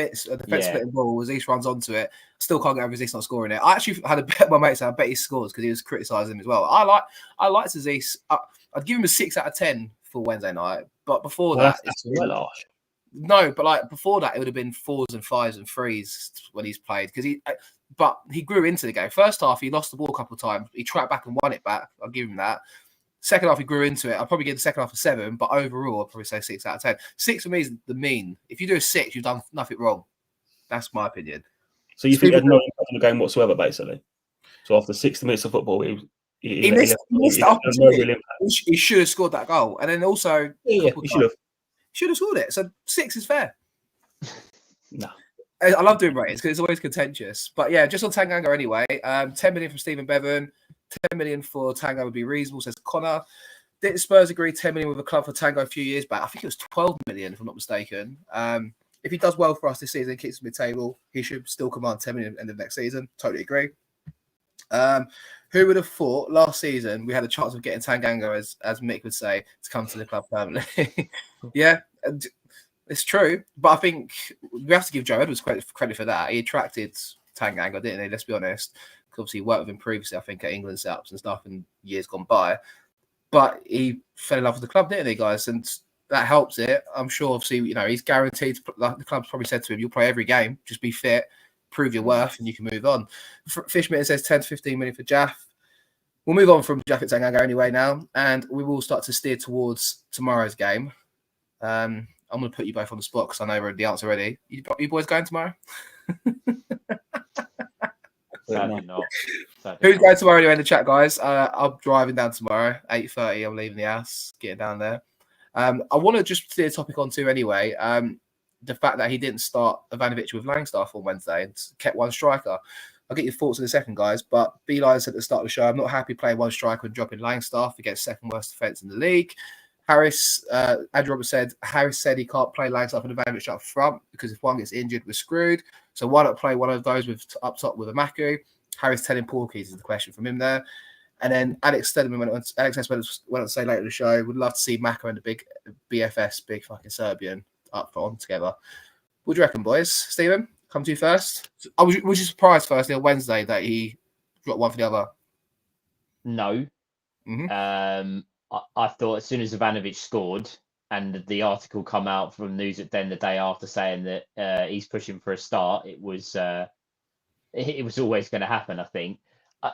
defense splitting ball. Aziz runs onto it. Still can't get over Aziz not scoring it. I actually had a bet my mates. I bet he scores because he was criticising him as well. I liked Aziz. I'd give him a 6 out of 10 for Wednesday night. But before that, no. But like before that, it would have been 4s and 5s and 3s when he's played because But he grew into the game. First half, he lost the ball a couple of times. He tracked back and won it back. I'll give him that. Second half, he grew into it. I'll probably give the second half a 7, but overall, I'll probably say 6 out of 10. 6 for me is the mean. If you do a 6, you've done nothing wrong. That's my opinion. So you think he had no impact on the game whatsoever, basically? So after 60 minutes of football, he missed the opportunity. He should have scored that goal. And then also, he should have. Should have scored it. So 6 is fair. No. I love doing ratings because it's always contentious. But yeah, just on Tanganga anyway. 10 million from Stephen Bevan. 10 million for Tango would be reasonable, says Connor. Didn't Spurs agree 10 million with a club for Tango a few years back? I think it was 12 million, if I'm not mistaken. If he does well for us this season, keeps mid-table, he should still command 10 million at the end of next season. Totally agree. Who would have thought last season we had a chance of getting Tanganga, as Mick would say, to come to the club permanently? Yeah, it's true. But I think we have to give Joe Edwards credit for that. He attracted Tanganga, didn't he? Let's be honest. Obviously, he worked with him previously, I think, at England setups and stuff in years gone by. But he fell in love with the club, didn't he, guys? And that helps it. I'm sure, obviously, he's guaranteed. The club's probably said to him, you'll play every game. Just be fit, prove your worth, and you can move on. Fishmitten says 10 to 15 million for Jaff. We'll move on from Jaff at Tanganga anyway now, and we will start to steer towards tomorrow's game. I'm going to put you both on the spot because I know the answer already. You boys going tomorrow? Sadly not. Who's going tomorrow anyway in the chat, guys? I'm driving down tomorrow, 8:30. I'm leaving the house, getting down there. I want to just steer the topic on to anyway. The fact that he didn't start Ivanovic with Langstaff on Wednesday and kept one striker. I'll get your thoughts in a second, guys. But Beeline said at the start of the show, I'm not happy playing one striker and dropping Langstaff against second worst defence in the league. Harris, Andrew Roberts said, Harris said he can't play Langstaff and Ivanovic up front because if one gets injured, we're screwed. So why not play one of those with up top with Amaku? Harris telling Porkies is the question from him there. And then Alex Stedman went on to say later in the show, would love to see Maka and the big BFS, big fucking Serbian, up front together. What do you reckon, boys? Stephen, come to you first. Was you surprised firstly on Wednesday that he dropped one for the other? No. Mm-hmm. I thought as soon as Ivanovic scored and the article come out from News at Den the day after saying that he's pushing for a start, it was always going to happen, I think.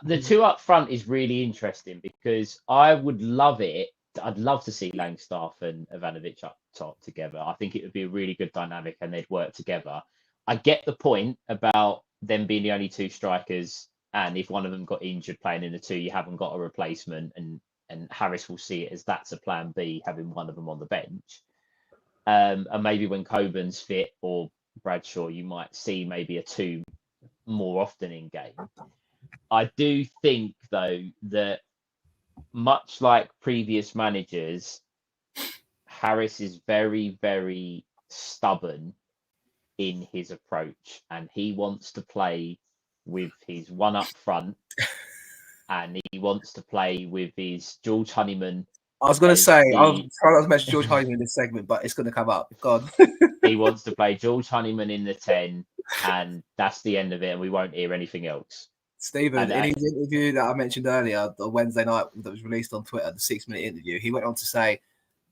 The two up front is really interesting because I would love it. I'd love to see Langstaff and Ivanovic up top together. I think it would be a really good dynamic and they'd work together. I get the point about them being the only 2 strikers, and if one of them got injured playing in the 2, you haven't got a replacement, and Harris will see it as that's a plan B, having one of them on the bench. And maybe when Coburn's fit or Bradshaw, you might see maybe a 2 more often in game. I do think, though, that much like previous managers, Harris is very, very stubborn in his approach, and he wants to play with his one up front and he wants to play with his George Honeyman. I was going to as say, the- I'll try not to mention George Honeyman in this segment, but it's going to come up. God. He wants to play George Honeyman in the 10, and that's the end of it, and we won't hear anything else. Stephen, And, in his interview that I mentioned earlier, the Wednesday night that was released on Twitter, the 6-minute interview, he went on to say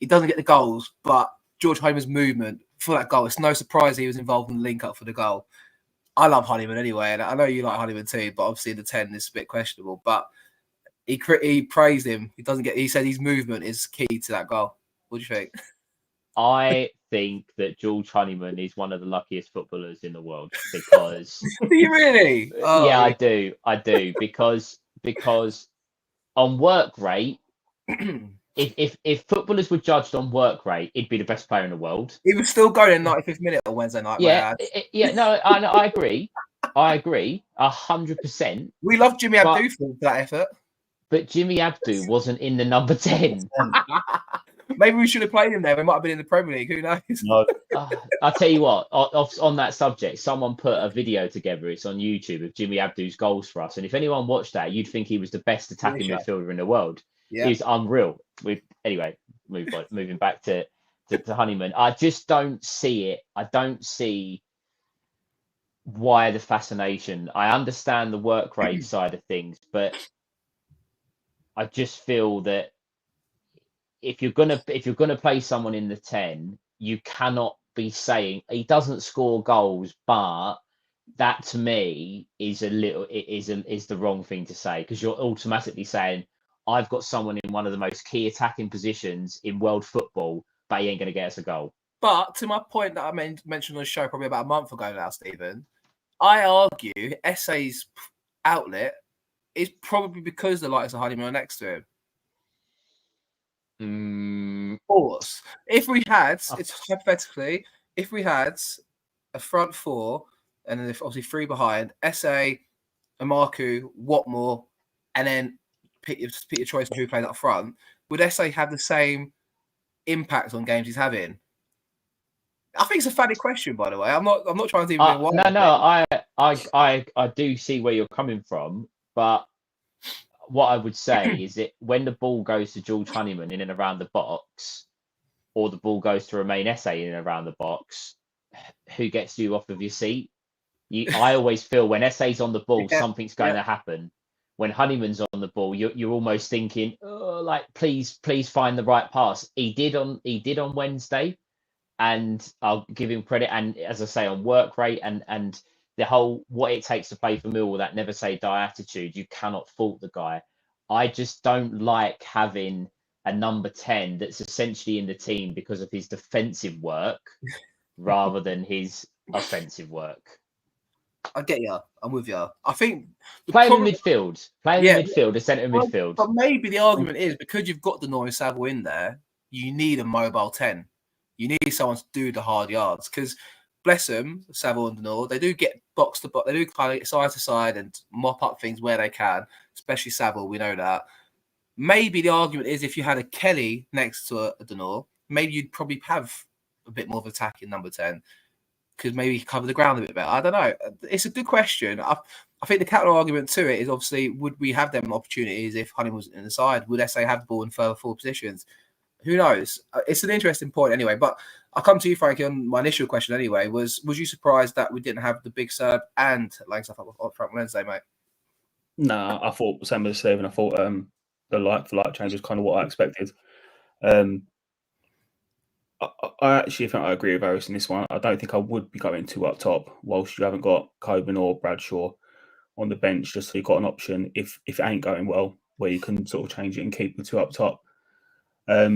he doesn't get the goals, but George Honeyman's movement for that goal, it's no surprise he was involved in the link-up for the goal. I love Honeyman anyway, and I know you like Honeyman too, but obviously the 10 is a bit questionable. But he praised him. He said his movement is key to that goal. What do you think? I think that George Honeyman is one of the luckiest footballers in the world because Do you really? Oh, yeah, I do because on work rate, if footballers were judged on work rate, he'd be the best player in the world. He was still going in 95th minute on Wednesday night. Yeah, no, I agree. I agree 100%. We love Jimmy Abdou for that effort. But Jimmy Abdou wasn't in the number 10. Maybe we should have played him there. We might have been in the Premier League. Who knows? No. I'll tell you what, on that subject, someone put a video together. It's on YouTube of Jimmy Abdou's goals for us. And if anyone watched that, you'd think he was the best attacking midfielder in the world. Yeah. He's unreal. Anyway, moving back to Honeyman. I just don't see it. I don't see why the fascination. I understand the work rate side of things, but I just feel that if you're gonna play someone in the 10, you cannot be saying he doesn't score goals, but that to me is the wrong thing to say, because you're automatically saying I've got someone in one of the most key attacking positions in world football, but he ain't gonna get us a goal. But to my point that I mentioned on the show probably about a month ago now, Stephen, I argue SA's outlet is probably because the likes of Honeyman are next to him. Of course. If we had, it's hypothetically, if we had a front four and then obviously three behind, SA, Amaku, Watmore, and then pick your choice of who plays up front, would SA have the same impact on games he's having? I think it's a funny question, by the way. I'm not trying to even. I do see where you're coming from, but what I would say is that when the ball goes to George Honeyman in and around the box, or the ball goes to Romain Esse in and around the box, who gets you off of your seat? I always feel when Esse's on the ball, something's going to happen. When Honeyman's on the ball, you're almost thinking, please find the right pass. He did on Wednesday, and I'll give him credit. And as I say, on work rate and the whole what it takes to play for Millwall, that never say die attitude, you cannot fault the guy. I just don't like having a number 10 that's essentially in the team because of his defensive work rather than his offensive work. I get you. I'm with you. I think play him in midfield. Play him in midfield, a centre midfield. But maybe the argument is because you've got Denoy and Saville in there, you need a mobile 10. You need someone to do the hard yards because, bless them, Saville and Denoy, they do get box to box. They do kind of get side to side and mop up things where they can, especially Saville. We know that. Maybe the argument is if you had a Kelly next to a Denoy, maybe you'd probably have a bit more of attack in number 10. Could maybe cover the ground a bit better. I don't know. It's a good question. I think the counter argument to it is obviously, would we have them opportunities if Honey was in the side? Would SA have the ball in further forward positions? Who knows? It's an interesting point anyway. But I'll come to you, Frankie, on my initial question anyway. Was you surprised that we didn't have the big Serb and Langstaff up front Wednesday, mate? No, I thought same as Stephen. I thought the like change was kind of what I expected. I actually think I agree with Harris in this one. I don't think I would be going two up top whilst you haven't got Coburn or Bradshaw on the bench, just so you've got an option if it ain't going well, where you can sort of change it and keep the two up top. I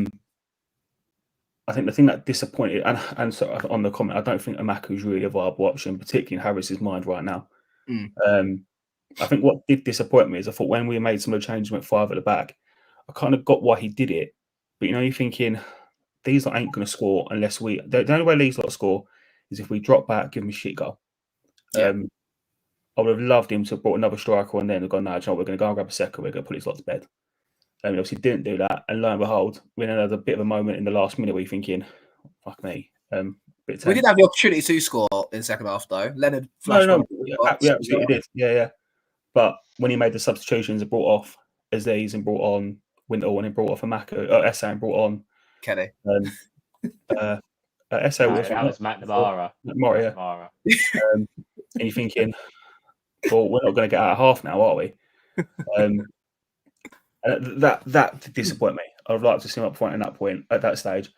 think the thing that disappointed, and so on the comment, I don't think Amaku is really a viable option, particularly in Harris's mind right now. I think what did disappoint me is I thought when we made some of the changes, went 5 at the back, I kind of got why he did it. But, you're thinking, these ain't going to score unless we... The only way these lot score is if we drop back, give them a shit goal. Yeah. I would have loved him to have brought another striker on then and gone, no, we're going to go and grab a second, we're going to put his lot to bed. Obviously didn't do that, and lo and behold, we then had a bit of a moment in the last minute where you're thinking, fuck me. We did have the opportunity to score in the second half, though. Leonard flashed. We absolutely did. Yeah. But when he made the substitutions and brought off Aziz and brought on Wintle and then brought off Essa and brought on Kenny. Essa No, was that was McNamara. Yeah. McNamara. And you're thinking, well, we're not going to get out of half now, are we? And that did disappoint me. I would like to see him up front in that point at that stage.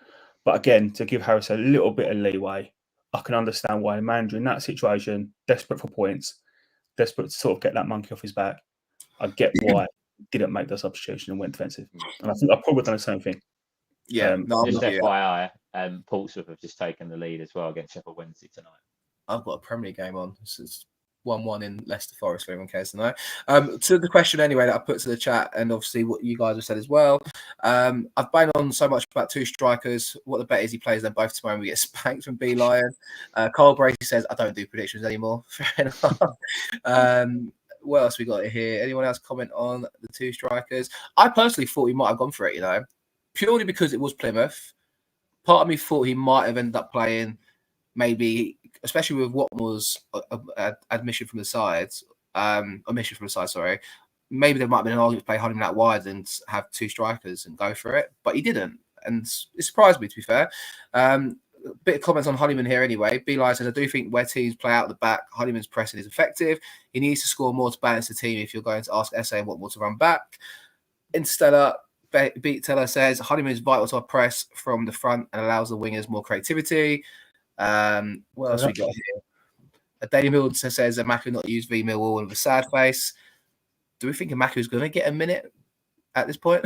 But again, to give Harris a little bit of leeway, I can understand why a manager in that situation, desperate for points, desperate to sort of get that monkey off his back. I get why he didn't make the substitution and went defensive. And I think I probably would have done the same thing. Yeah, just FYI, Portsmouth have just taken the lead as well against Sheffield Wednesday tonight. I've got a Premier League game on. This is 1-1 in Leicester Forest, for anyone cares to know. To the question anyway that I put to the chat, and obviously what you guys have said as well. I've been on so much about two strikers. What the bet is he plays them both tomorrow and we get spanked from B Lion. Carl Bracey says, I don't do predictions anymore. Fair enough. What else we got here? Anyone else comment on the two strikers? I personally thought he might have gone for it, purely because it was Plymouth. Part of me thought he might have ended up playing maybe, especially with Watmore's omission from the side, sorry. Maybe there might have been an argument to play Honeyman out wide and have two strikers and go for it, but he didn't. And it surprised me, to be fair. Bit of comments on Honeyman here anyway. Beli says, I do think where teams play out the back, Honeyman's pressing is effective. He needs to score more to balance the team if you're going to ask SA and Watmore to run back. Interstellar Beat Teller says, Honeyman is vital to our press from the front and allows the wingers more creativity. What else we got here? Daily Mill says that Maku not used v Millwall with a sad face. Do we think Maku's going to get a minute at this point?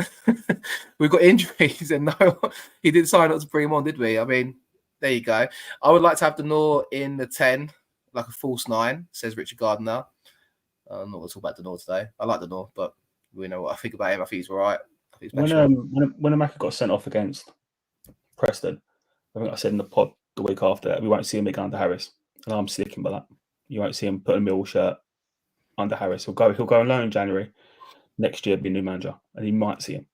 We've got injuries and no, he didn't sign up to bring him on, did we? I mean, there you go. I would like to have the Denor in the 10, like a false 9, says Richard Gardner. I'm not going to talk about Denor today. I like Denor, but we know what I think about him. I think he's all right. When Amaka got sent off against Preston, I think I said in the pod the week after that, we won't see him again under Harris. And I'm sticking by that. You won't see him put a Millwall shirt under Harris. He'll go on loan in January. Next year, be a new manager. And he might see him.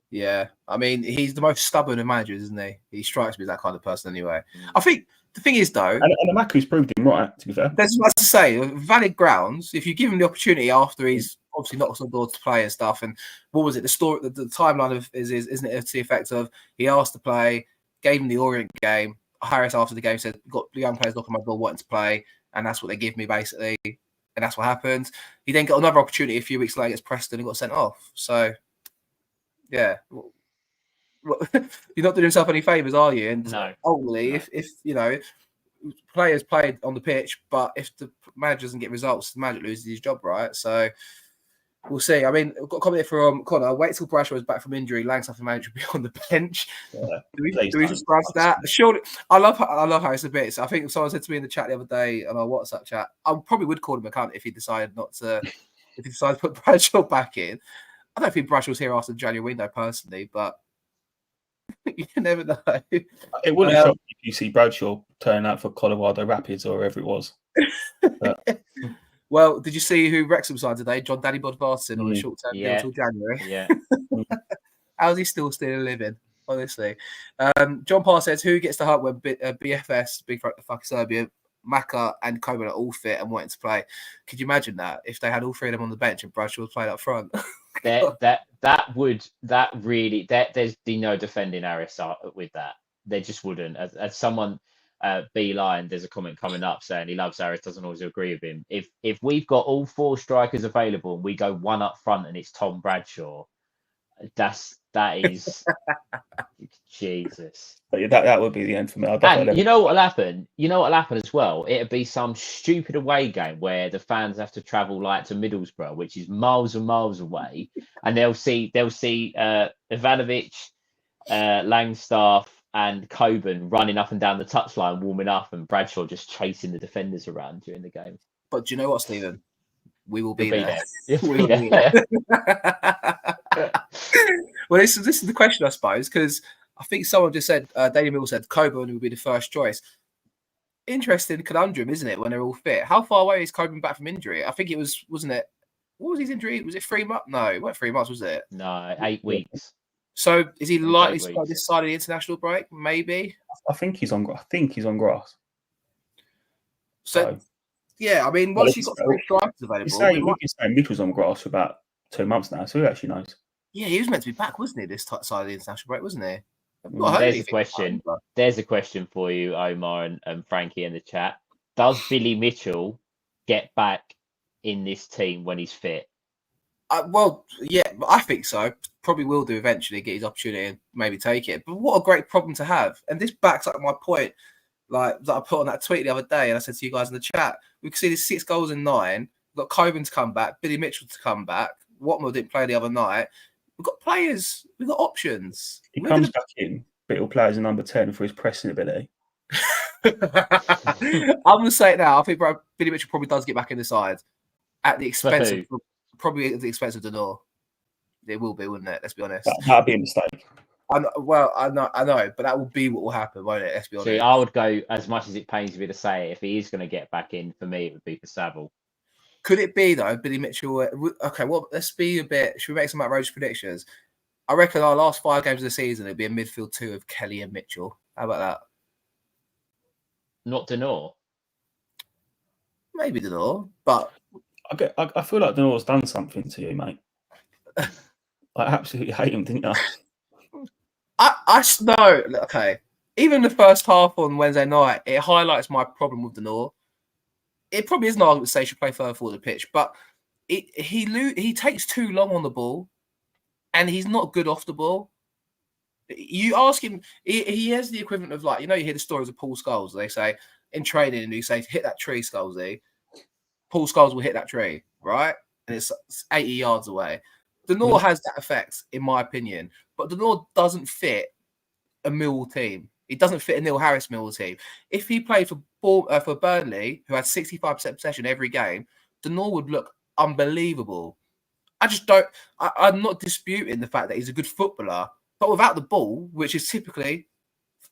Yeah. I mean, he's the most stubborn of managers, isn't he? He strikes me as that kind of person anyway. I think the thing is, though... And Amaku's proved him right, to be fair. That's what I say. Valid grounds. If you give him the opportunity after he's obviously knocks on the door to play and stuff, and what was it? The story, the timeline of isn't it to the effect of he asked to play, gave him the Orient game. Harris after the game said, "Got the young players knocking on my door wanting to play," and that's what they give me basically, and that's what happened. He then got another opportunity a few weeks later against Preston and got sent off. So, yeah, you're not doing himself any favors, are you? And no. Ultimately, if players played on the pitch, but if the manager doesn't get results, the manager loses his job, right? So we'll see. I mean, I've got a comment from Connor. Wait till Bradshaw is back from injury. Langstaff and manager will be on the bench. Yeah, do we subscribe to that? Surely, I love Harris a bit. So I think someone said to me in the chat the other day on our WhatsApp chat, I probably would call him a cunt if he decided not to. If he decided to put Bradshaw back in, I don't think Bradshaw's here after the January window personally, but you never know. It wouldn't shock me if you see Bradshaw turning out for Colorado Rapids or wherever it was. Well, did you see who Wrexham signed today? John Danny Bodvarsson on a short-term deal until January. Yeah. How's he still living? Honestly. John Parr says, who gets the hut when BFS, Big Fuck Serbia, Maka and Coburn are all fit and wanting to play? Could you imagine that if they had all three of them on the bench and Bradshaw was playing up front? There's no defending Harris with that. They just wouldn't. As someone, Beeline, there's a comment coming up saying he loves Harris, doesn't always agree with him. If we've got all four strikers available and we go one up front and it's Tom Bradshaw, that is Jesus. That would be the end for me. And you know what'll happen? You know what'll happen as well? It'll be some stupid away game where the fans have to travel like to Middlesbrough, which is miles and miles away, and they'll see Ivanovic, Langstaff, and Coburn running up and down the touchline, warming up, and Bradshaw just chasing the defenders around during the game. But do you know what, Stephen? We will be there. We'll be there. Well, this is the question, I suppose, because I think someone just said, Daily Mill said Coburn would be the first choice. Interesting conundrum, isn't it, when they're all fit? How far away is Coburn back from injury? I think it was, wasn't it? What was his injury? Was it 3 months? No, it wasn't 3 months, was it? No, 8 weeks. So is he likely to go this side of the international break? Maybe. I think he's on grass. So Yeah, I mean, Well, once you've got 3 strikers available, we've been saying Mitchell's on grass for about 2 months now, so who actually knows? yeah, he was meant to be back, wasn't he? This side of the international break, wasn't he? I've not heard There's a anything question. about him, There's a question for you, Omar and Frankie in the chat. Does Billy Mitchell get back in this team when he's fit? well, yeah, I think so. Probably will do eventually, get his opportunity and maybe take it. But what a great problem to have. And this backs up my point, like that I put on that tweet the other day, and I said to you guys in the chat, we can see there's 6 goals in 9. We've got Coburn to come back, Billy Mitchell to come back. Watmore didn't play the other night. We've got players, we've got options. He comes back in, but he'll play as a number 10 for his pressing ability. I'm going to say it now. I think Billy Mitchell probably does get back in the side at the expense of probably at the expense of Denor. It will be, wouldn't it? Let's be honest. That'd be a mistake. I know, but that will be what will happen, won't it? Let's be honest. See, I would go, as much as it pains me to say it, if he is going to get back in, for me, it would be for Saville. Could it be, though, Billy Mitchell? Okay, well, let's be a bit. Should we make some outrageous predictions? I reckon our last 5 games of the season, it'll be a midfield 2 of Kelly and Mitchell. How about that? Not Denor. Maybe Denor, but I feel like Denor's done something to you, mate. I absolutely hate him, didn't you? I know. Okay, even the first half on Wednesday night, it highlights my problem with Denor. It probably is an argument to say he should play further forward the pitch, but he takes too long on the ball, and he's not good off the ball. You ask him, he has the equivalent of, like, you hear the stories of Paul Scholes. They say in training, and you say, hit that tree, Scholesy. Paul Scholes will hit that tree, right? And it's 80 yards away. Denor has that effect, in my opinion, but Denor doesn't fit a Millwall team. He doesn't fit a Neil Harris Millwall team. If he played for Burnley, who had 65% possession every game, Denor would look unbelievable. I just don't. I'm not disputing the fact that he's a good footballer, but without the ball, which is typically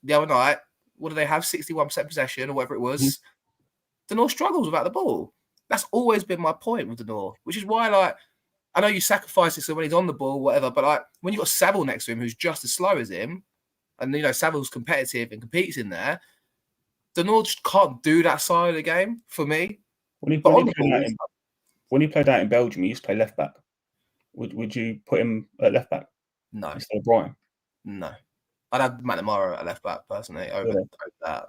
the other night, what do they have? 61% possession or whatever it was. Denor struggles without the ball. That's always been my point with Denor, which is why, like, I know you sacrifice it so when he's on the ball, whatever, but like when you've got Saville next to him, who's just as slow as him, and Saville's competitive and competes in there, Denor just can't do that side of the game for me. When he played out in Belgium, he used to play left back. Would you put him at left back? No. Instead of Brian? No. I'd have McNamara at left back personally over that.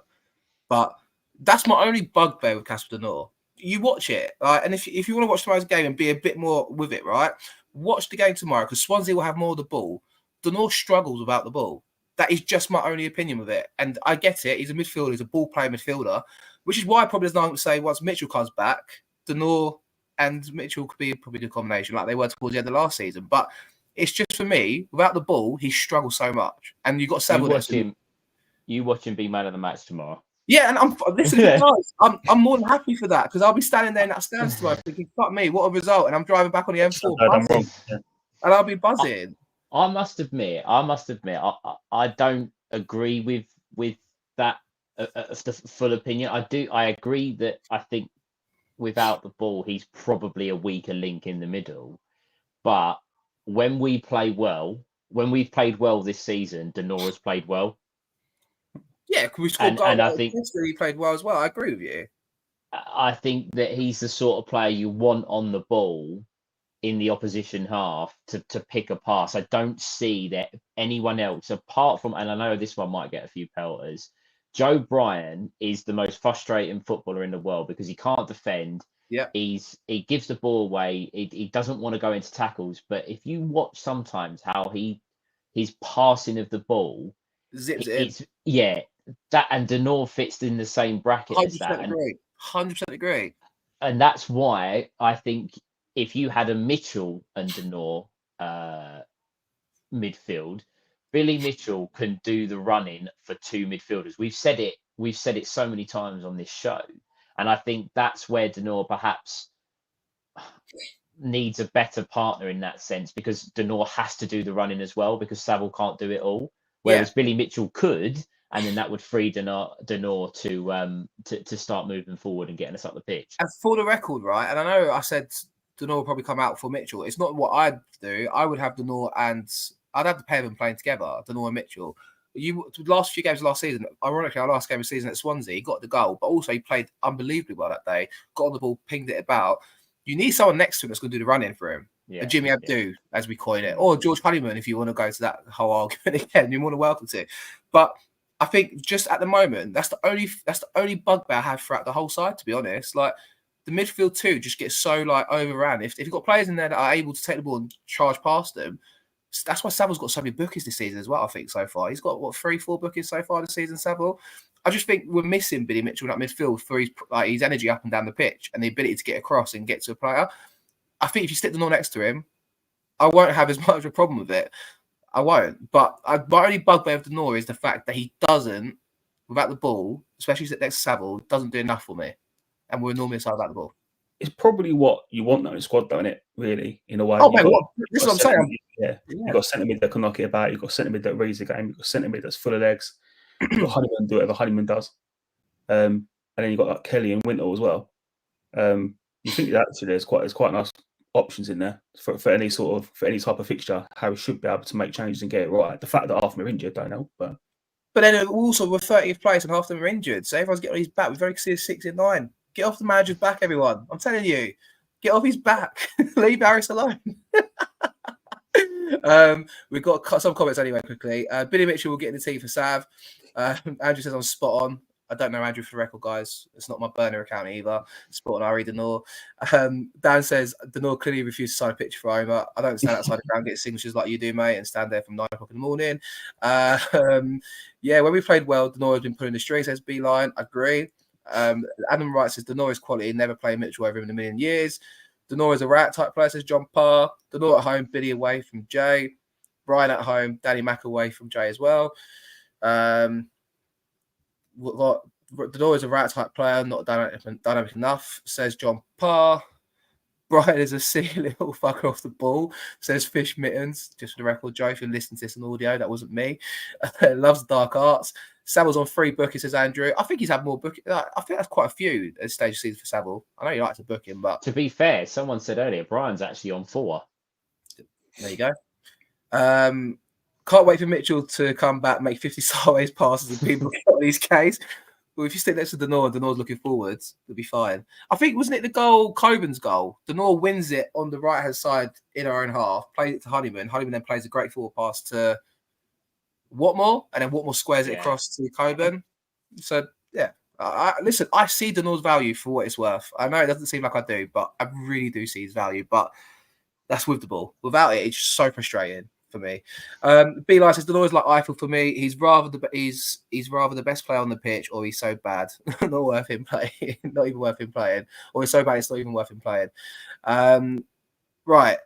But that's my only bugbear with Casper Denor. You watch it, right? And if you want to watch tomorrow's game and be a bit more with it, right? Watch the game tomorrow, because Swansea will have more of the ball. Denor struggles without the ball. That is just my only opinion with it. And I get it. He's a midfielder. He's a ball-playing midfielder, which is why probably there's nothing to say once Mitchell comes back, Denor and Mitchell could be probably a combination like they were towards the end of last season. But it's just, for me, without the ball, he struggles so much. And you've got Saville. You watch him be man of the match tomorrow. Yeah, and I'm more than happy for that, because I'll be standing there in that stand tomorrow thinking, fuck me, what a result. And I'm driving back on the M4 and I'll be buzzing. I must admit, I don't agree with that full opinion. I agree that I think without the ball, he's probably a weaker link in the middle. But when we've played well this season, Denor has played well. Yeah, because we scored goals. And I think he played well as well. I agree with you. I think that he's the sort of player you want on the ball in the opposition half to pick a pass. I don't see that anyone else, apart from, and I know this one might get a few pelters, Joe Bryan is the most frustrating footballer in the world because he can't defend. Yeah, he gives the ball away. He doesn't want to go into tackles. But if you watch sometimes how his passing of the ball zips it in. Yeah, that and Denor fits in the same bracket as that. 100% agree. And that's why I think if you had a Mitchell and Denor midfield, Billy Mitchell can do the running for 2 midfielders. We've said it so many times on this show. And I think that's where Denor perhaps needs a better partner in that sense, because Denor has to do the running as well, because Saville can't do it all. Whereas Billy Mitchell could, and then that would free Denor to start moving forward and getting us up the pitch. And for the record, right, and I know I said Denor will probably come out for Mitchell. It's not what I'd do. I would have Denor and I'd have the pair of them playing together, Denor and Mitchell. last few games of last season, ironically, our last game of the season at Swansea, he got the goal, but also he played unbelievably well that day. Got on the ball, pinged it about. You need someone next to him that's going to do the running for him. Yeah, Jimmy Abdu, as we coin it, or George Honeyman, if you want to go to that whole argument again, you're more than welcome to. But I think just at the moment, that's the only bugbear I have throughout the whole side, to be honest. Like the midfield too just gets so like overran. If you've got players in there that are able to take the ball and charge past them, that's why Saville's got so many bookings this season as well, I think, so far. He's got, 3-4 bookings so far this season, Saville. I just think we're missing Billy Mitchell in that midfield for his energy up and down the pitch and the ability to get across and get to a player. I think if you stick the Nor next to him, I won't have as much of a problem with it. I won't. But my only bugbear of the Nor is the fact that he doesn't, without the ball, especially next to Saville, doesn't do enough for me. And we're normally side without the ball. It's probably what you want though in a squad, though, isn't it? Really, in a way. Oh, mate, this is what I'm saying. Yeah. You've got a centre mid that can knock it about. You've got a centre mid that reads the game. You've got a centre mid that's full of legs. You've got Honeyman do whatever Honeyman does. And then you've got like Kelly and Wintle as well. You think that actually there's quite nice options in there for any type of fixture. Harry should be able to make changes and get it right. The fact that half of them are injured don't help, but then also we're 30th place and half of them are injured, so everyone's getting on his back. We've very clear 6 and 9. Get off the manager's back, everyone. I'm telling you, get off his back. Leave Harris alone. We've got some comments anyway. Quickly, Billy Mitchell will get in the team for Sav. Andrew says I'm spot on. I don't know Andrew for the record, guys. It's not my burner account either. Spot on, I read the Nor. Dan says the Nor clearly refused to sign a picture for Homer. I don't stand outside the ground, get signatures like you do, mate, and stand there from 9 o'clock in the morning. Yeah, when we played well, the Nor has been pulling the strings, says Beeline. I agree. Adam Wright says the Nor is quality, never play Mitchell over him in a million years. The Nor is a rat type player, says John Parr. The Nor at home, Billy away from Jay. Brian at home, Danny Mack away from Jay as well. The Nor is a rat type player, not dynamic enough, says John Parr. Brian is a silly little fucker off the ball, says Fish Mittens. Just for the record, Joe, if you're listening to this on audio, that wasn't me. Loves dark arts. Saville's on 3 bookings, says Andrew. I think he's had more bookings. I think that's quite a few at this stage of season for Saville. I know you like to book him, but to be fair, someone said earlier, Brian's actually on 4. There you go. Can't wait for Mitchell to come back, make 50 sideways passes and people get on these Ks. Well, if you stick next to the Nor's looking forwards, it'll be fine. I think, wasn't it the goal, Coburn's goal? The Nor wins it on the right-hand side in our own half, plays it to Honeyman. Honeyman then plays a great forward pass to Watmore, and then Watmore squares it across to Coburn. So, yeah. Listen, I see the Nor's value for what it's worth. I know it doesn't seem like I do, but I really do see his value. But that's with the ball. Without it, it's just so frustrating for me. Beeline says the Nor is like Eiffel for me. He's rather the best player on the pitch, or he's so bad, not worth him playing, not even worth him playing, or he's so bad it's not even worth him playing. Right.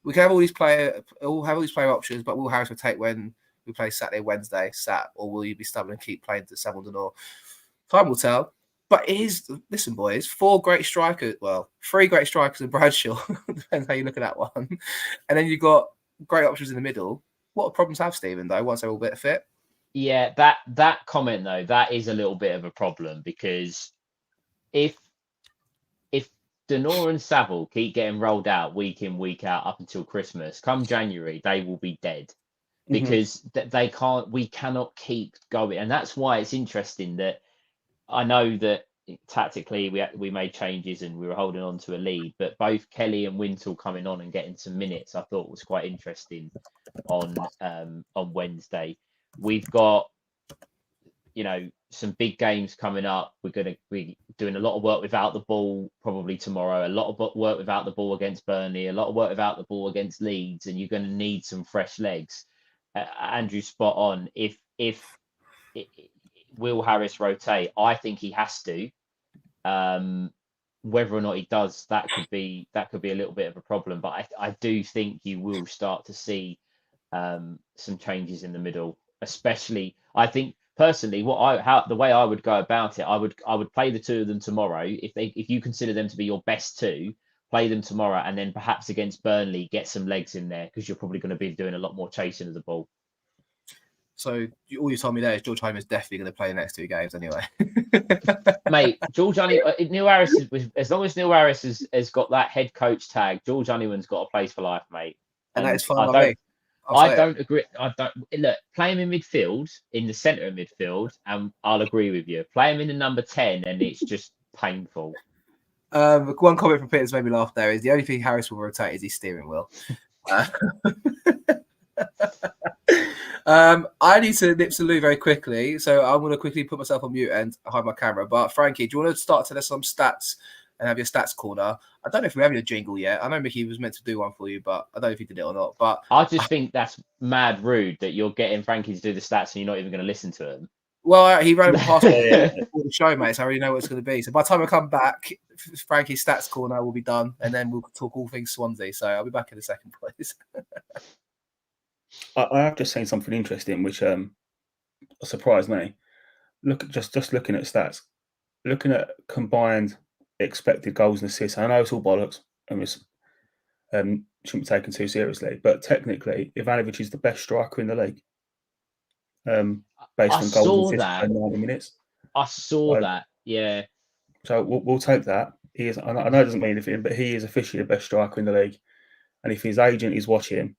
We can have all these player options, but will Harris will take when we play Saturday, Wednesday, or will you be stubborn and keep playing to Saville Nor? Time will tell. But listen, boys, 3 great strikers in Bradshaw. Depends how you look at that one. And then you've got great options in the middle. What problems have Stephen, though, once they're all a bit fit? Yeah, that comment, though, that is a little bit of a problem, because if Denor and Saville keep getting rolled out week in, week out up until Christmas, come January, they will be dead, because we cannot keep going. And that's why it's interesting that I know that tactically we made changes and we were holding on to a lead, but both Kelly and Wintle coming on and getting some minutes, I thought was quite interesting on Wednesday. We've got, some big games coming up. We're going to be doing a lot of work without the ball probably tomorrow, a lot of work without the ball against Burnley, a lot of work without the ball against Leeds, and you're going to need some fresh legs. Andrew, spot on. If will Harris rotate? I think he has to. Whether or not he does, that could be a little bit of a problem. But I do think you will start to see some changes in the middle, especially. I think personally, the way I would go about it, I would play the 2 of them tomorrow. If you consider them to be your best 2, play them tomorrow, and then perhaps against Burnley get some legs in there, because you're probably going to be doing a lot more chasing of the ball. So all you told me there is George Hyman is definitely going to play the next 2 games anyway. Mate, Neil Harris, as long as Neil Harris has got that head coach tag, George Honeyman's got a place for life, mate. And that is fine by me. I don't agree. I don't look. Play him in midfield, in the centre of midfield, and I'll agree with you. Play him in the number 10, and it's just painful. One comment from Peter's made me laugh. There is the only thing Harris will rotate is his steering wheel. I need to nip to Lou very quickly, so I'm going to quickly put myself on mute and hide my camera. But Frankie, do you want to start telling us some stats and have your stats corner? I don't know if we have your jingle yet. I know Mickey was meant to do one for you, but I don't know if he did it or not. But I just think that's mad rude that you're getting Frankie to do the stats and you're not even going to listen to him. Well, he ran past the show, mate, so I already know what it's going to be. So by the time I come back, Frankie's stats corner will be done, and then we'll talk all things Swansea. So I'll be back in a second, please. I have just seen something interesting, which surprised me. Just looking at stats, looking at combined expected goals and assists. I know it's all bollocks, and it's shouldn't be taken too seriously. But technically, Ivanovic is the best striker in the league. Based on goals and assists in 90 minutes. I saw that, yeah. So we'll take that. He is. I know it doesn't mean anything, but he is officially the best striker in the league. And if his agent is watching,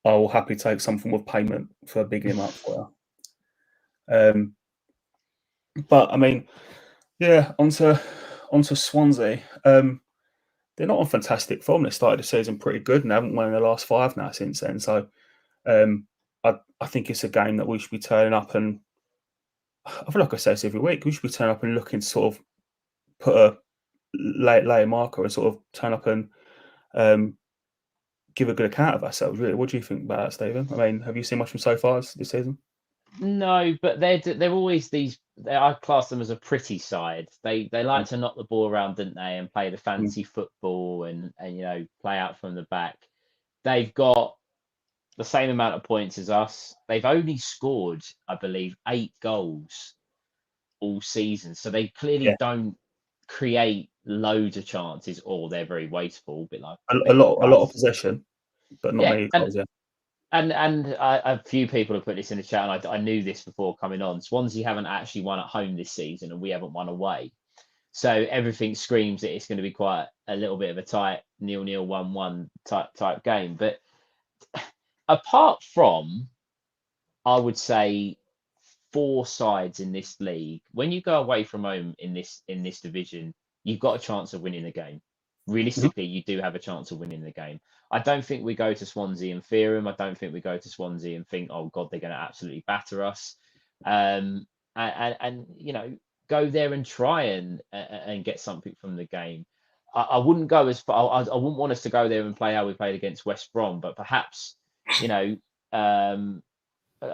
I will happily take some form of payment for bigging him up for you. But I mean, yeah, onto Swansea. They're not on fantastic form. They started the season pretty good and they haven't won in the last 5 now since then. So I think it's a game that we should be turning up, and I feel like I say this every week. We should be turning up and looking to sort of put a lay marker and sort of turn up and give a good account of ourselves. Really, what do you think about that, Stephen? I mean, have you seen much from so far this season? No, but they're always these. I class them as a pretty side. They like to knock the ball around, don't they, and play the fancy football and play out from the back. They've got the same amount of points as us. They've only scored, I believe, 8 goals all season. So they clearly don't create loads of chances, or they're very wasteful. A bit like a lot of possession, but not many goals. And a few people have put this in the chat, and I knew this before coming on. Swansea haven't actually won at home this season, and we haven't won away. So everything screams that it's going to be quite a little bit of a tight 0-0, 1-1 type game. But apart from, I would say, 4 sides in this league, when you go away from home in this division, you've got a chance of winning the game. Realistically, you do have a chance of winning the game. I don't think we go to Swansea and fear them. I don't think we go to Swansea and think, oh God, they're going to absolutely batter us. And go there and try and get something from the game. I wouldn't go as far. I wouldn't want us to go there and play how we played against West Brom, but perhaps a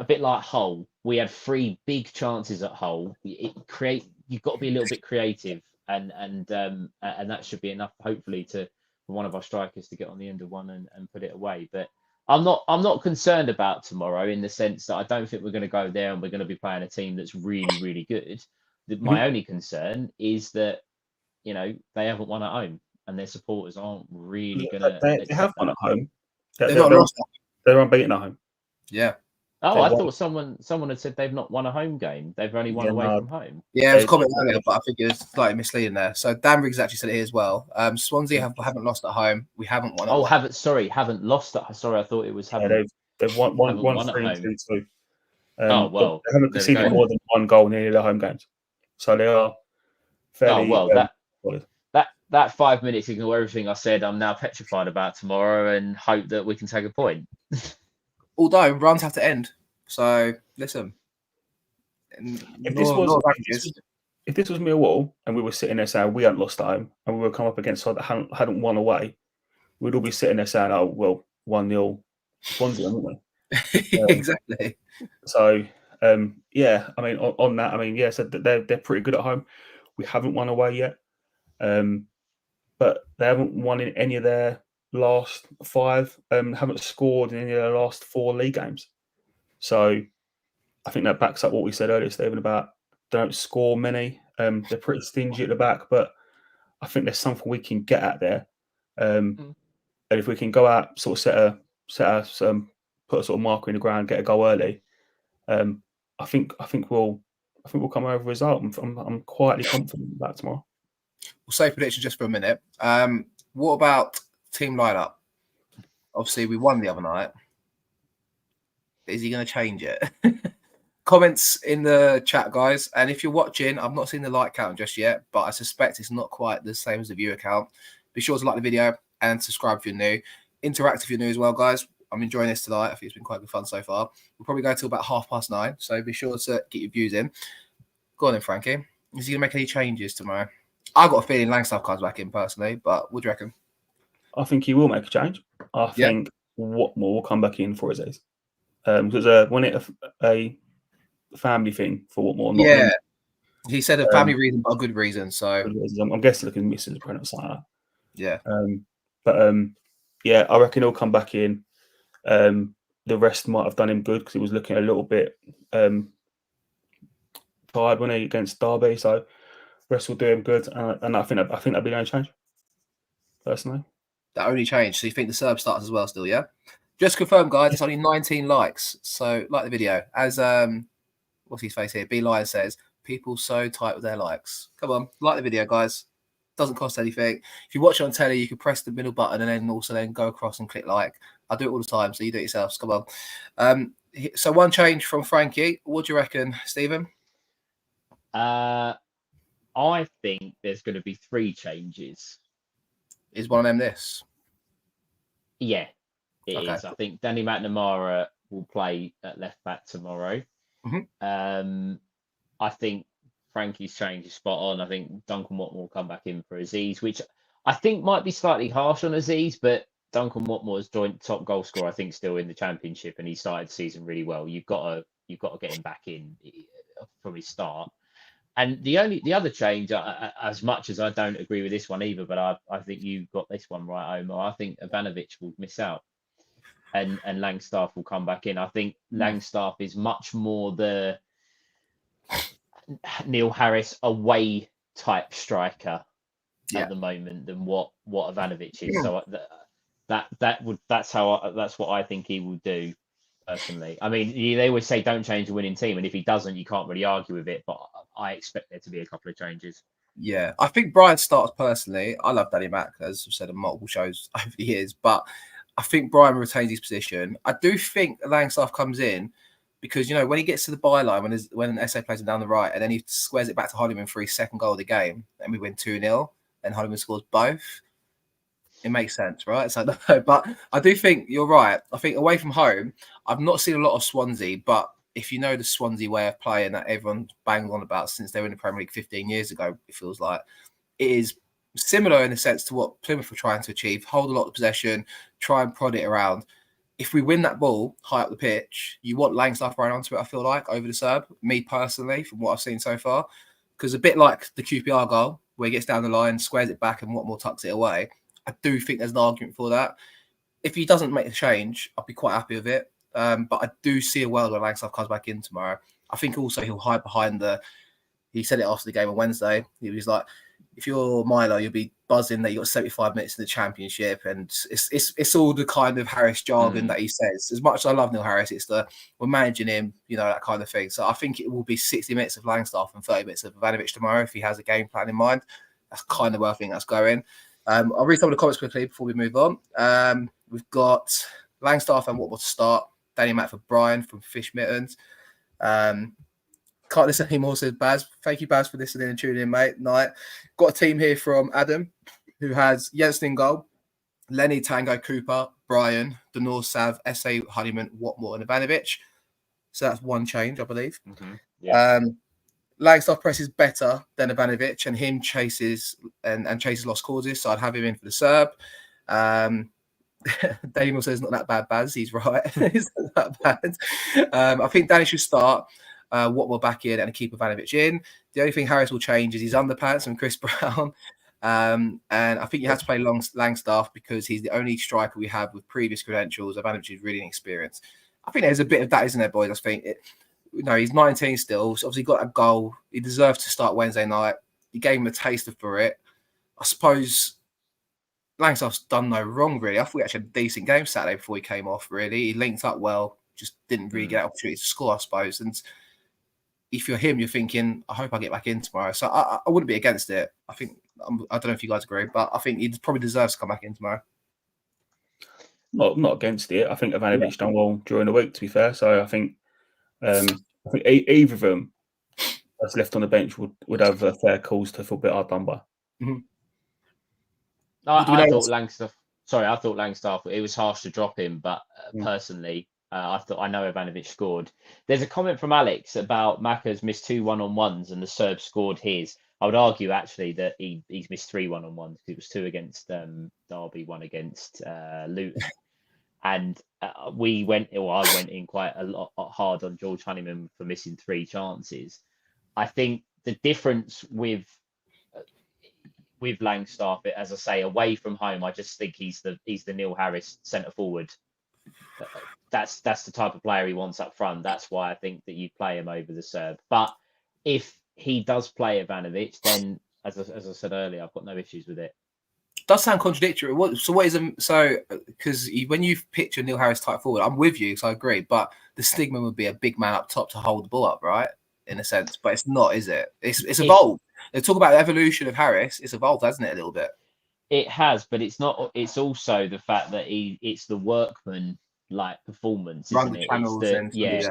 bit like Hull. We had 3 big chances at Hull. You've got to be a little bit creative, and that should be enough, hopefully, for one of our strikers to get on the end of one and put it away. But I'm not concerned about tomorrow, in the sense that I don't think we're going to go there and we're going to be playing a team that's really, really good. My only concern is that they haven't won at home, and their supporters aren't really going to. They have won at home. They're not lost. They're unbeaten at home. Yeah. Oh, I thought someone had said they've not won a home game. They've only won away from home. Yeah, it was a comment earlier, but I think it was slightly misleading there. So Dan Riggs actually said it here as well. Swansea haven't lost at home. We haven't won. Oh, haven't lost at. Sorry, I thought it was haven't. They've won 3-2. Oh well, they haven't conceded more than 1 goal in any of their home games, so they are fairly. Oh well, that 5 minutes ignore everything I said. I'm now petrified about tomorrow and hope that we can take a point. Although runs have to end, so listen. If this was Millwall and we were sitting there saying we hadn't lost at home and we were come up against side that hadn't won away, we'd all be sitting there saying, "Oh well, 1-0 Swansea, wouldn't we?" Exactly. So I mean, on that, I mean, yeah, so they're pretty good at home. We haven't won away yet, but they haven't won in any of their last 5, haven't scored in any of their last 4 league games. So I think that backs up what we said earlier, Stephen, about they don't score many. They're pretty stingy at the back, but I think there's something we can get at there. And if we can go out, sort of put a sort of marker in the ground, get a goal early, I think we'll come over a result. I'm quietly confident about tomorrow. We'll say prediction just for a minute. What about team lineup? Obviously, we won the other night. Is he going to change it? Comments in the chat, guys. And if you're watching, I've not seen the like count just yet, but I suspect it's not quite the same as the viewer count. Be sure to like the video and subscribe if you're new. Interact if you're new as well, guys. I'm enjoying this tonight. I think it's been quite good fun so far. We'll probably go till about 9:30, so be sure to get your views in. Go on then, Frankie. Is he going to make any changes tomorrow? I've got a feeling Langstaff comes back in personally, but what do you reckon? I think he will make a change. I think Watmore will come back in for Aziz. Because when it a family thing for Watmore, not him. He said a family reason, but a good reason. So I'm guessing looking Mrs. Prentice like that. Yeah. I reckon he'll come back in. The rest might have done him good because he was looking a little bit tired when he against Derby. So rest will do him good, and I think that'll be the only change. Personally, that only change. So you think the Serb starts as well? Still, yeah. Just confirm, guys. It's only 19 likes. So like the video. As what's his face here? B Lion says, people so tight with their likes. Come on, like the video, guys. Doesn't cost anything. If you watch it on telly, you can press the middle button and then also go across and click like. I do it all the time, so you do it yourselves. Come on. So one change from Frankie. What do you reckon, Stephen? I think there's going to be 3 changes. Is one of them this? Yeah, it is. I think Danny McNamara will play at left back tomorrow. Mm-hmm. I think Frankie's change is spot on. I think Duncan Watmore will come back in for Aziz, which I think might be slightly harsh on Aziz, but Duncan Watmore has joined top goal scorer, I think, still in the Championship, and he started the season really well. You've got to get him back in from his start. And the other change, as much as I don't agree with this one either, but I think you got this one right, Omar. I think Ivanovic will miss out, and Langstaff will come back in. I think Langstaff is much more the Neil Harris away type striker at the moment than what Ivanovic is. So that's what I think he will do. Personally, I mean, they always say don't change a winning team, and if he doesn't, you can't really argue with it. But I expect there to be a couple of changes. Yeah, I think Brian starts personally. I love Danny Mac, as I've said on multiple shows over the years, but I think Brian retains his position. I do think Langstaff comes in because, when he gets to the byline, when SA plays him down the right, and then he squares it back to Hollyman for his second goal of the game, and we win 2-0, and Hollyman scores both. It makes sense, right? So, but I do think you're right. I think away from home, I've not seen a lot of Swansea, but if you know the Swansea way of playing that everyone's banged on about since they were in the Premier League 15 years ago, it feels like it is similar in the sense to what Plymouth were trying to achieve. Hold a lot of possession, try and prod it around. If we win that ball high up the pitch, you want Langstaff running onto it, I feel like, over the Serb. Me personally, from what I've seen so far. Because a bit like the QPR goal, where he gets down the line, squares it back, and Watmore tucks it away, I do think there's an argument for that. If he doesn't make the change, I'll be quite happy with it. But I do see a world where Langstaff comes back in tomorrow. I think also he'll hide behind he said it after the game on Wednesday. He was like, if you're Milo, you'll be buzzing that you got 75 minutes in the Championship. And it's all the kind of Harris jargon that he says. As much as I love Neil Harris, it's we're managing him, that kind of thing. So I think it will be 60 minutes of Langstaff and 30 minutes of Ivanovic tomorrow if he has a game plan in mind. That's kind of where I think that's going. I'll read some of the comments quickly before we move on. We've got Langstaff and Watmore to start. Danny Matt for Brian from Fish Mittens. Can't listen anymore, says Baz. Thank you, Baz, for listening and tuning in, mate. Night. Got a team here from Adam, who has Jensen in goal, Lenny, Tango, Cooper, Brian, Denor, Sav, SA, Honeyman, Watmore, and Ivanovic. So that's one change, I believe. Mm-hmm. Yeah. Langstaff presses better than Ivanovic, and him chases lost causes. So I'd have him in for the Serb. Daniel says not that bad, Baz. He's right. It's not that bad. I think Danny should start. Watmore back in and keep Ivanovic in. The only thing Harris will change is his underpants and Chris Brown. And I think you have to play Langstaff because he's the only striker we have with previous credentials. Ivanovic is really inexperienced. I think there's a bit of that, isn't there, boys? I think he's 19 still. So obviously got a goal. He deserves to start Wednesday night. You gave him a taster for it. I suppose Langstaff's done no wrong, really. I thought he actually had a decent game Saturday before he came off, really. He linked up well, just didn't really get an opportunity to score, I suppose. And if you're him, you're thinking, I hope I get back in tomorrow. So I wouldn't be against it. I don't know if you guys agree, but I think he probably deserves to come back in tomorrow. not against it. I think Yeah. Ivanovic done well during the week, to be fair. So I think either of them that's left on the bench would have a fair cause to feel a bit hard done by. Mhm. I thought Langstaff. Sorry, I thought Langstaff. It was harsh to drop him, but personally, I know Ivanovic scored. There's a comment from Alex about Maka's missed 2 1-on-1s and the Serb scored his. I would argue actually that he's missed 3 1-on-1s because it was 2 against Derby, 1 against Luton. And I went in quite a lot hard on George Honeyman for missing 3 chances. I think the difference with Langstaff, as I say, away from home, I just think he's the Neil Harris centre forward. That's the type of player he wants up front. That's why I think that you play him over the Serb. But if he does play Ivanovic, then as I said earlier, I've got no issues with it. Does sound contradictory. Because when you picture Neil Harris type forward, I'm with you, so I agree. But the stigma would be a big man up top to hold the ball up, right? In a sense, but it's not, is it? It's evolved. They talk about the evolution of Harris. It's evolved, hasn't it, a little bit? It has, but it's not. It's also the fact that it's the workman like performance, isn't it? It's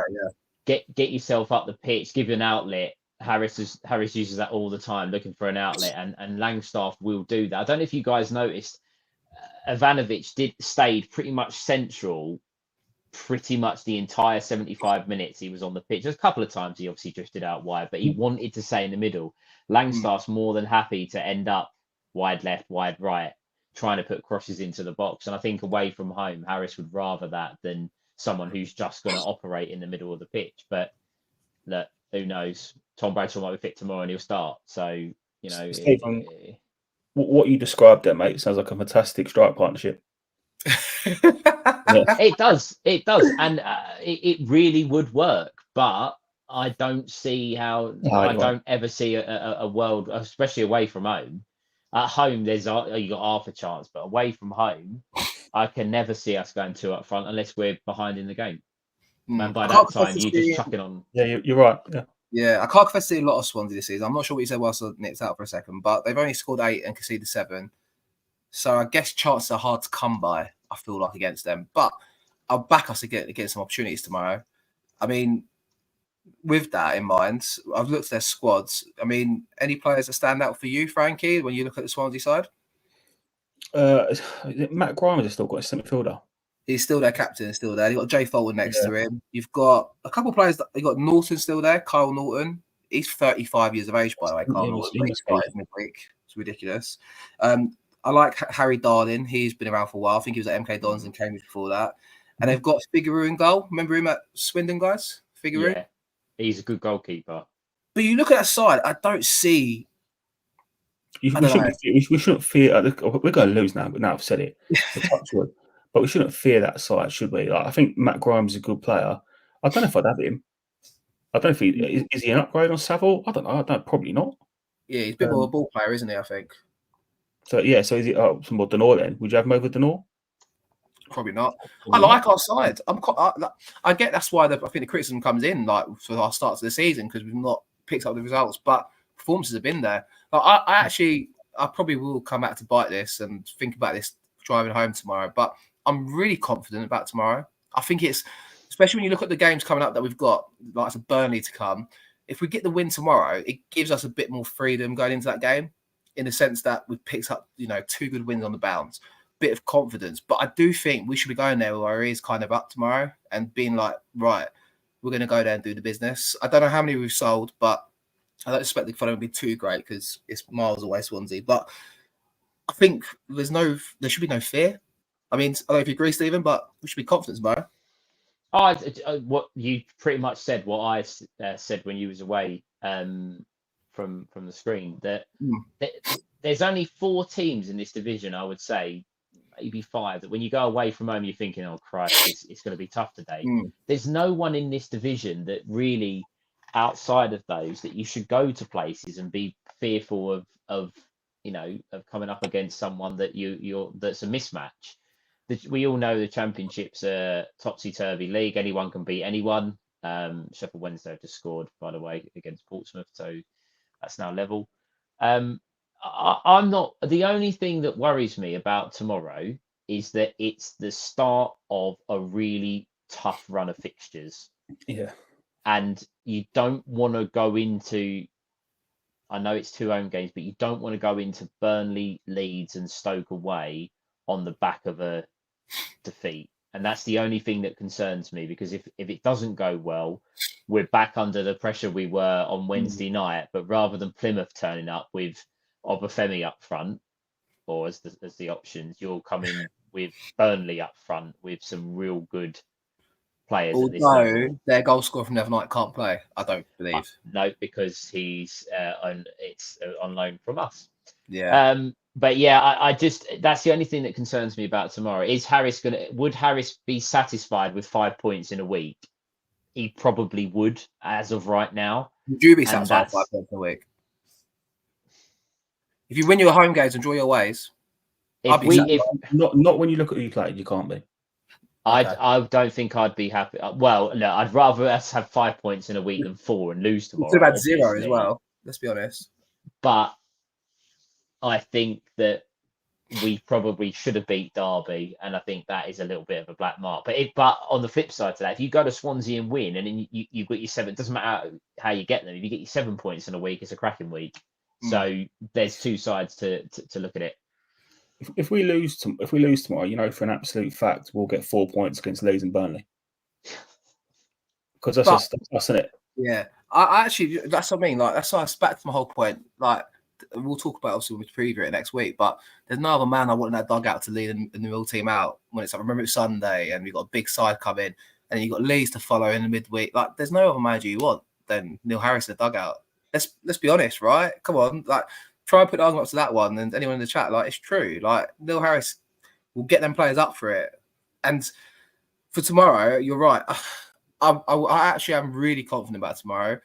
get yourself up the pitch, give you an outlet. Harris uses that all the time, looking for an outlet, and Langstaff will do that. I don't know if you guys noticed, Ivanovic stayed pretty much central, pretty much the entire 75 minutes he was on the pitch. There's a couple of times he obviously drifted out wide, but he wanted to stay in the middle. Langstaff's more than happy to end up wide left, wide right, trying to put crosses into the box. And I think away from home, Harris would rather that than someone who's just going to operate in the middle of the pitch. But look, who knows? Tom Bradshaw might be fit tomorrow and he'll start. So, you know, Stephen, what you described there, mate, sounds like a fantastic strike partnership. It does, and it really would work. But I don't see how. I don't ever see a world, especially away from home. At home, you got half a chance, but away from home, I can never see us going 2 up front unless we're behind in the game. And by that time, you just chuck it on. Yeah, you're right. Yeah, I can't confess to see a lot of Swansea this season. I'm not sure what you said whilst I nipped out for a second, but they've only scored 8 and conceded 7. So I guess chances are hard to come by, I feel like, against them. But I'll back us against some opportunities tomorrow. I mean, with that in mind, I've looked at their squads. I mean, any players that stand out for you, Frankie, when you look at the Swansea side? Matt Grimes has still got his centre fielder. He's still their captain, still there. You've got Jay Fulton next to him. You've got a couple of players. You've got Norton still there, Kyle Norton. He's 35 years of age, by the way. Kyle Norton. He's started midweek. It's ridiculous. I like Harry Darling. He's been around for a while. I think he was at MK Dons and Cambridge before that. And they've got Figueroa in goal. Remember him at Swindon, guys? Figueroa? Yeah, he's a good goalkeeper. But you look at that side, I don't see... We shouldn't fear... We're going to lose now, but now I've said it. But we shouldn't fear that side, should we? Like, I think Matt Grimes is a good player. I don't know if I'd have him. I don't know if is he an upgrade on Saville? I don't know. Probably not. Yeah, he's a bit more of a ball player, isn't he, I think? So is it some more Denor then? Would you have him over Denor? Probably not. I like our side. I get that's why I think the criticism comes in, like for our starts of the season, because we've not picked up the results, but performances have been there. Like, I probably will come back to bite this and think about this driving home tomorrow, but I'm really confident about tomorrow. I think it's, especially when you look at the games coming up that we've got, like a Burnley to come. If we get the win tomorrow, it gives us a bit more freedom going into that game, in the sense that we've picked up, 2 good wins on the bounce, bit of confidence. But I do think we should be going there with our ears kind of up tomorrow and being like, right, we're going to go there and do the business. I don't know how many we've sold, but I don't expect the following to be too great because it's miles away, Swansea. But I think there should be no fear. I mean, I don't know if you agree, Stephen, but we should be confident tomorrow. What you pretty much said, what I said when you was away from the screen, that there's only 4 teams in this division, I would say, maybe 5, that when you go away from home, you're thinking, oh, Christ, it's going to be tough today. There's no one in this division that really, outside of those, that you should go to places and be fearful of coming up against someone that that's a mismatch. We all know the Championship's a topsy-turvy league. Anyone can beat anyone. Sheffield Wednesday have just scored, by the way, against Portsmouth, so that's now level. I'm not. The only thing that worries me about tomorrow is that it's the start of a really tough run of fixtures. Yeah. And you don't want to go into, I know it's 2 home games, but you don't want to go into Burnley, Leeds, and Stoke away on the back of a defeat. And that's the only thing that concerns me, because if it doesn't go well, we're back under the pressure we were on Wednesday night. But rather than Plymouth turning up with Obafemi up front, or as the options, you'll come in with Burnley up front with some real good players at this level. Although their goal scorer from the other night can't play, I don't believe. No, because he's on loan from us. Yeah. But yeah, I just, that's the only thing that concerns me about tomorrow. Would Harris be satisfied with 5 points in a week? He probably would, as of right now. Would you be satisfied with 5 points a week? If you win your home games and draw your ways, not when you look at who you played, you can't be. I don't think I'd be happy. Well, no, I'd rather us have 5 points in a week than 4 and lose tomorrow. It's about 0 as well. Let's be honest. But I think that we probably should have beat Derby, and I think that is a little bit of a black mark. But on the flip side to that, if you go to Swansea and win, and then you've got your 7, it doesn't matter how you get them. If you get your 7 points in a week, it's a cracking week. So there's 2 sides to look at it. If we lose tomorrow, you know, for an absolute fact, we'll get 4 points against Leeds and Burnley. Because that's it. Yeah, I actually, that's what I mean. Like, that's why I back to my whole point. Like, we'll talk about, obviously, when we preview it next week, but there's no other man I want in that dugout to lead the real team out when it's like, remember it's Sunday and we've got a big side coming and you've got Leeds to follow in the midweek. Like, there's no other manager you want than Neil Harris in the dugout. Let's be honest, right? Come on, like, try and put the argument up to that one, and anyone in the chat, like, it's true. Like, Neil Harris will get them players up for it. And for tomorrow, you're right. I actually am really confident about tomorrow.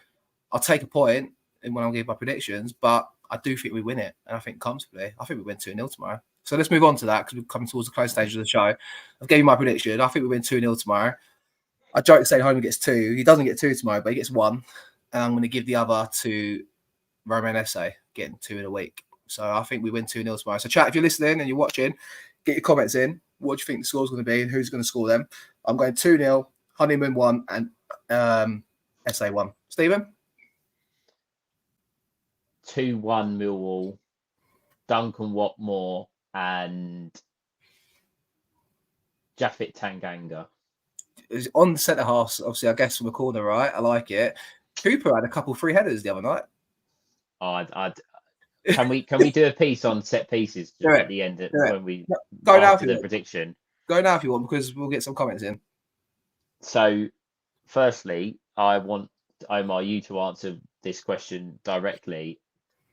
I'll take a point when I'll give my predictions, but I do think we win it, and I think comfortably. I think we win 2-0 tomorrow. So let's move on to that, because we're coming towards the close stage of the show. I've given you my prediction. I think we win 2-0 tomorrow. I joke saying Holman gets 2. He doesn't get 2 tomorrow, but he gets 1. And I'm going to give the other to Romain Esse, getting 2 in a week. So I think we win 2-0 tomorrow. So chat, if you're listening and you're watching, get your comments in. What do you think the score's going to be and who's going to score them? I'm going 2-0, Honeyman 1 and Esse 1. Stephen? 2-1 Millwall, Duncan Watmore and Japhet Tanganga. On centre half, obviously, I guess from the corner, right? I like it. Cooper had a couple free headers the other night. Can we do a piece on set pieces at the end when we go now for the prediction? Go now if you want, because we'll get some comments in. So, firstly, I want Omar you to answer this question directly.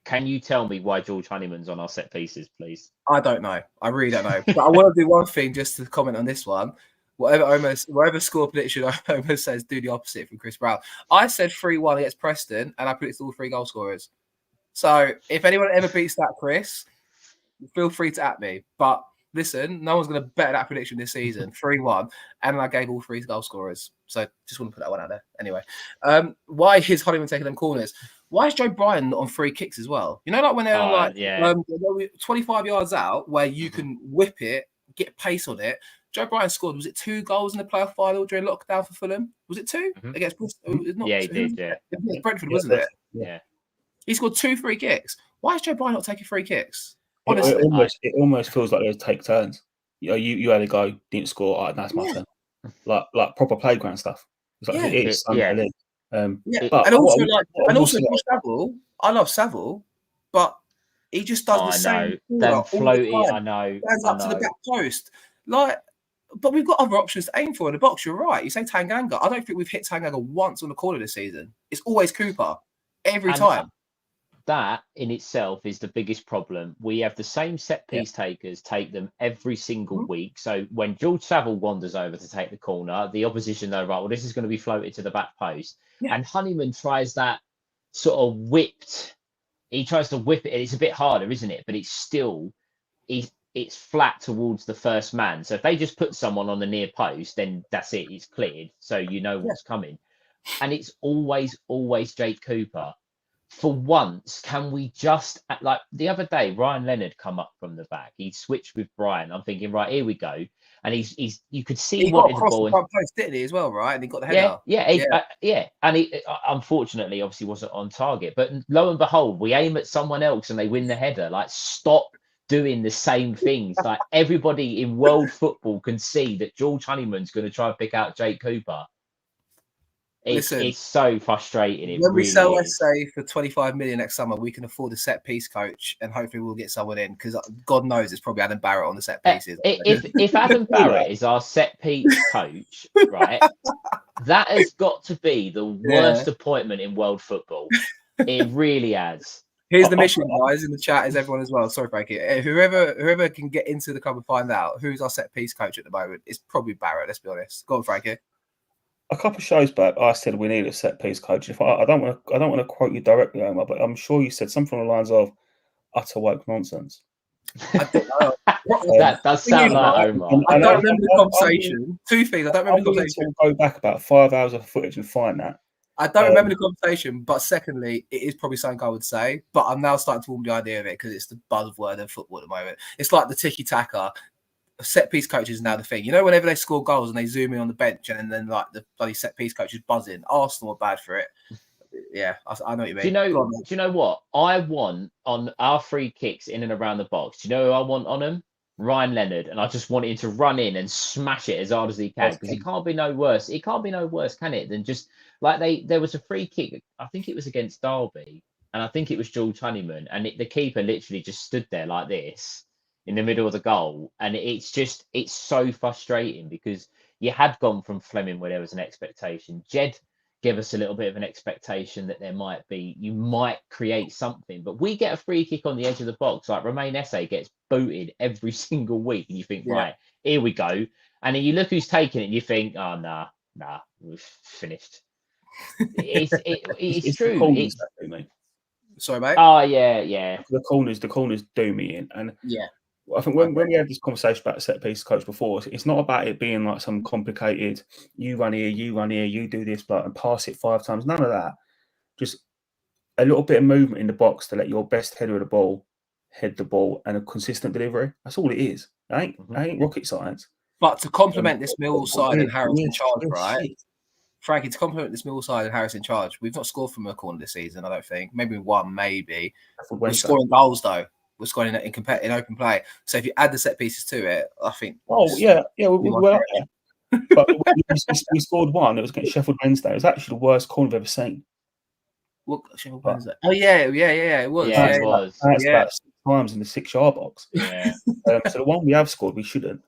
Can you tell me why George Honeyman's on our set pieces, please? I don't know. I really don't know. But I want to do one thing just to comment on this one. Whatever score prediction almost says, do the opposite from Chris Brown. I said 3-1 against Preston, and I predicted all 3 goal scorers. So if anyone ever beats that, Chris, feel free to at me. But listen, no one's going to bet that prediction this season. 3-1, and I gave all 3 goal scorers. So just want to put that one out there. Anyway, why is Honeyman taking them corners? Why is Joe Bryan not on free kicks as well? You know, like when they're 25 yards out, where you can whip it, get pace on it. Joe Bryan scored, was it 2 goals in the playoff final during lockdown for Fulham? Was it 2 against Bristol? Yeah, he did. Yeah, Brentford, wasn't it? Yeah. He scored 2 free kicks. Why is Joe Bryan not taking free kicks? Honestly, it almost feels like they take turns. You had a go, didn't score. All right, that's my turn. Like proper playground stuff. It's like it is. And also Saville. I love Saville, but he just does the same. Then floaty. I know. Stands up to the back post, But we've got other options to aim for in the box. You're right. You say Tanganga. I don't think we've hit Tanganga once on the corner this season. It's always Cooper every time. That in itself is the biggest problem. We have the same set piece takers take them every single week. So when George Saville wanders over to take the corner, the opposition know, right, well, this is going to be floated to the back post. Yeah. And Honeyman tries that sort of whipped. He tries to whip it. It's a bit harder, isn't it? But it's still, it's flat towards the first man. So if they just put someone on the near post, then that's it. It's cleared. So you know what's coming. And it's always Jake Cooper. for once, can we just like the other day, Ryan Leonard come up from the back. He switched with Brian. I'm thinking, right, here we go. And he's you could see He got wanted the across ball. the front post, didn't he, as well, right? And he got the Yeah, header. yeah. And he unfortunately, obviously, wasn't on target. But lo and behold, we aim at someone else and they win the header. Like, stop doing the same things. Like, everybody in world football can see that George Honeyman's going to try and pick out Jake Cooper. Listen, It's so frustrating. It when we really sell is. SA for 25 million next summer, we can afford a set piece coach, and hopefully we'll get someone in, because God knows it's probably Adam Barrett on the set pieces. If Adam Barrett is our set piece coach, right, that has got to be the worst appointment in world football. It really has. Here's the mission, guys, in the chat is everyone as well. Sorry, Frankie. Whoever can get into the club and find out who's our set piece coach at the moment, it's probably Barrett. Let's be honest. Go on, Frankie. A couple of shows back, I said we need a set piece coach. If I don't want to quote you directly, Omar, but I'm sure you said something along the lines of utter woke nonsense. I don't know. That does sound like Omar. I don't remember the conversation. Two things. I don't remember the conversation. Go back about 5 hours of footage and find that. I don't remember the conversation, but secondly, it is probably something I would say. But I'm now starting to warm the idea of it because it's the buzzword of football at the moment. It's like the tiki-taka. Set piece coach is now the thing. You know, whenever they score goals and they zoom in on the bench and then like the bloody set piece coach is buzzing. Arsenal are bad for it. Yeah, I know what you mean. Do you know what I want on our free kicks in and around the box? Do you know who I want on them? Ryan Leonard, and I just want him to run in and smash it as hard as he can, because it can't be no worse. It can't be no worse, can it? Than just like there was a free kick. I think it was against Derby, and I think it was George Honeyman, and the keeper literally just stood there like this in the middle of the goal, and it's so frustrating because you had gone from Fleming where there was an expectation. Jed gave us a little bit of an expectation that you might create something, but we get a free kick on the edge of the box. Like Romain Esse gets booted every single week, and you think, right, here we go. And then you look who's taking it, and you think, oh, nah, we've finished. It's true. Sorry, mate. Oh, yeah. The corners do me in, and yeah. I think when we had this conversation about a set piece coach before, it's not about it being like some complicated, you run here, you do this, but and pass it 5 times. None of that. Just a little bit of movement in the box to let your best header of the ball head the ball, and a consistent delivery. That's all it is. It ain't rocket science. But to complement this Millwall side and Harris in charge, right? Frankie, to complement this Millwall side and Harris in charge, we've not scored from a corner this season, I don't think. Maybe one, maybe. We're scoring goals, though. We're scoring in open play. So if you add the set pieces to it, I think. Oh yeah, we're up there. But we scored one. It was against Sheffield Wednesday. It was actually the worst corner I've ever seen. What Sheffield Wednesday? Oh yeah, it was. Yeah, it was. That's about 6 times in the 6-yard box. Yeah. So the one we have scored, we shouldn't.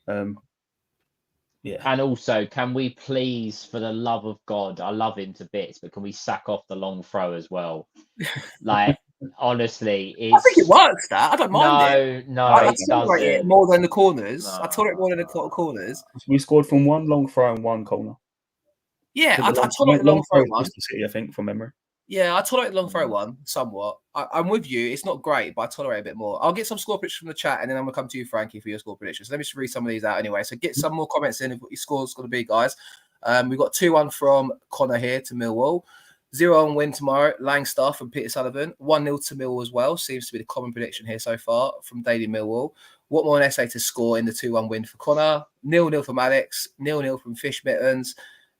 Yeah. And also, can we please, for the love of God, I love him to bits, but can we sack off the long throw as well? Like. Honestly, I think it works. That I don't mind it. No, I tolerate it more than the corners. I tolerate more than the corners. We scored from one long throw and one corner. Yeah, I tolerate the long throw one. City, I think, from memory. Yeah, I tolerate the long throw one somewhat. I'm with you. It's not great, but I tolerate a bit more. I'll get some score predictions from the chat, and then I'm gonna come to you, Frankie, for your score predictions. Let me just read some of these out anyway. So get some more comments in of what your score's going to be, guys. We've got 2-1 from Connor here to Millwall. 0-1 win tomorrow, Langstaff and Peter Sullivan. 1-0 to Millwall as well. Seems to be the common prediction here so far from Daily Millwall. Watmore and SA to score in the 2-1 win for Connor. 0-0 from Alex. 0-0 from Fish Mittens.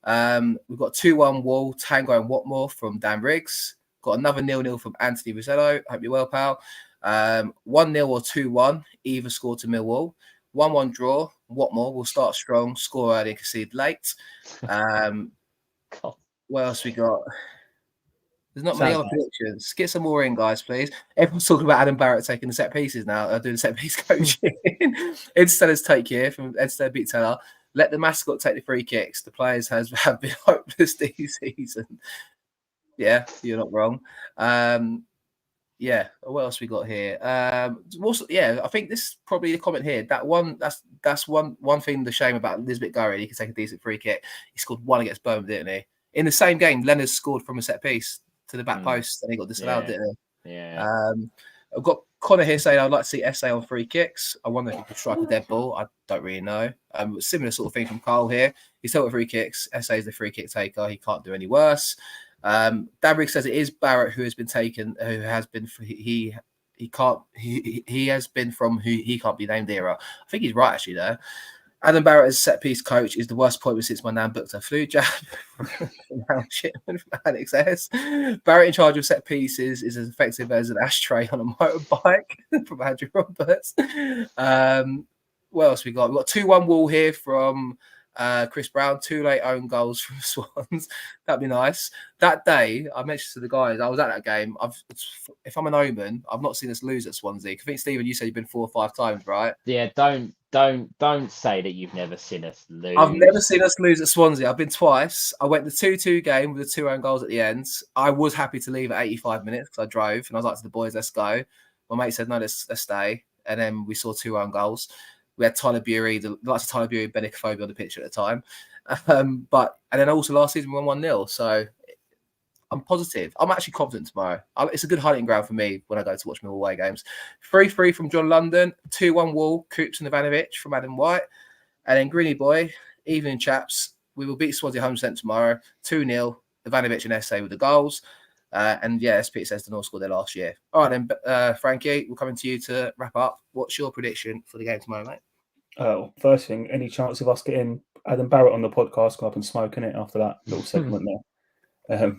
We've got 2-1 Wall, Tango and Watmore from Dan Riggs. Got another 0-0 from Anthony Rosello. Hope you're well, pal. 1-0 or 2-1, either score to Millwall. 1-1 draw. Watmore will start strong, score early and concede late. What else we got? There's not many other predictions. Get some more in, guys, please. Everyone's talking about Adam Barrett taking the set pieces now, doing set piece coaching. Ed Steller's take here from Ed Steller Beat Teller. Let the mascot take the free kicks. The players have been hopeless this season. Yeah, you're not wrong. Yeah, what else we got here? I think this is probably the comment here. That's one thing. The shame about Lisbeth Gurry, he can take a decent free kick. He scored one against Birmingham, didn't he? In the same game, Leonard scored from a set piece to the back post, and he got disallowed, didn't he? Yeah. I've got Connor here saying I'd like to see SA on free kicks. I wonder if he could strike a dead ball. I don't really know. Similar sort of thing from Carl here. He's still at free kicks. SA is the free kick taker. He can't do any worse. Dabrig says it is Barrett who has been taken, who has been he has been from who he can't be named era. I think he's right actually there. Adam Barrett as set piece coach is the worst appointment since my nan booked a flu jab. Shitman from Alex S. Barrett in charge of set pieces is as effective as an ashtray on a motorbike from Andrew Roberts. What else we got? We've got 2-1 Wall here from Chris Brown, 2 late own goals from Swans. That'd be nice. That day, I mentioned to the guys, I was at that game. If I'm an omen, I've not seen us lose at Swansea. I think, Stephen, you said you've been 4 or 5 times, right? Yeah, don't say that you've never seen us lose. I've never seen us lose at Swansea. I've been twice. I went the 2-2 game with the 2 own goals at the end. I was happy to leave at 85 minutes because I drove, and I was like to the boys, let's go. My mate said, no, let's stay. And then we saw 2 own goals. We had Tyler Bury, the likes of Tyler Bury, Benicophobia on the pitch at the time. And then also last season we won 1-0. So I'm positive. I'm actually confident tomorrow. It's a good hunting ground for me when I go to watch Millwall away games. 3-3 from John London, 2-1 Wall, Coops and Ivanovic from Adam White. And then Greeny Boy, evening chaps. We will beat Swansea 100% tomorrow, 2-0. Ivanovic and SA with the goals. And yeah, as Peter says, the North scored there last year. All right, then, Frankie, we're coming to you to wrap up. What's your prediction for the game tomorrow, mate? First thing, any chance of us getting Adam Barrett on the podcast? Go up and smoke in it after that little segment there.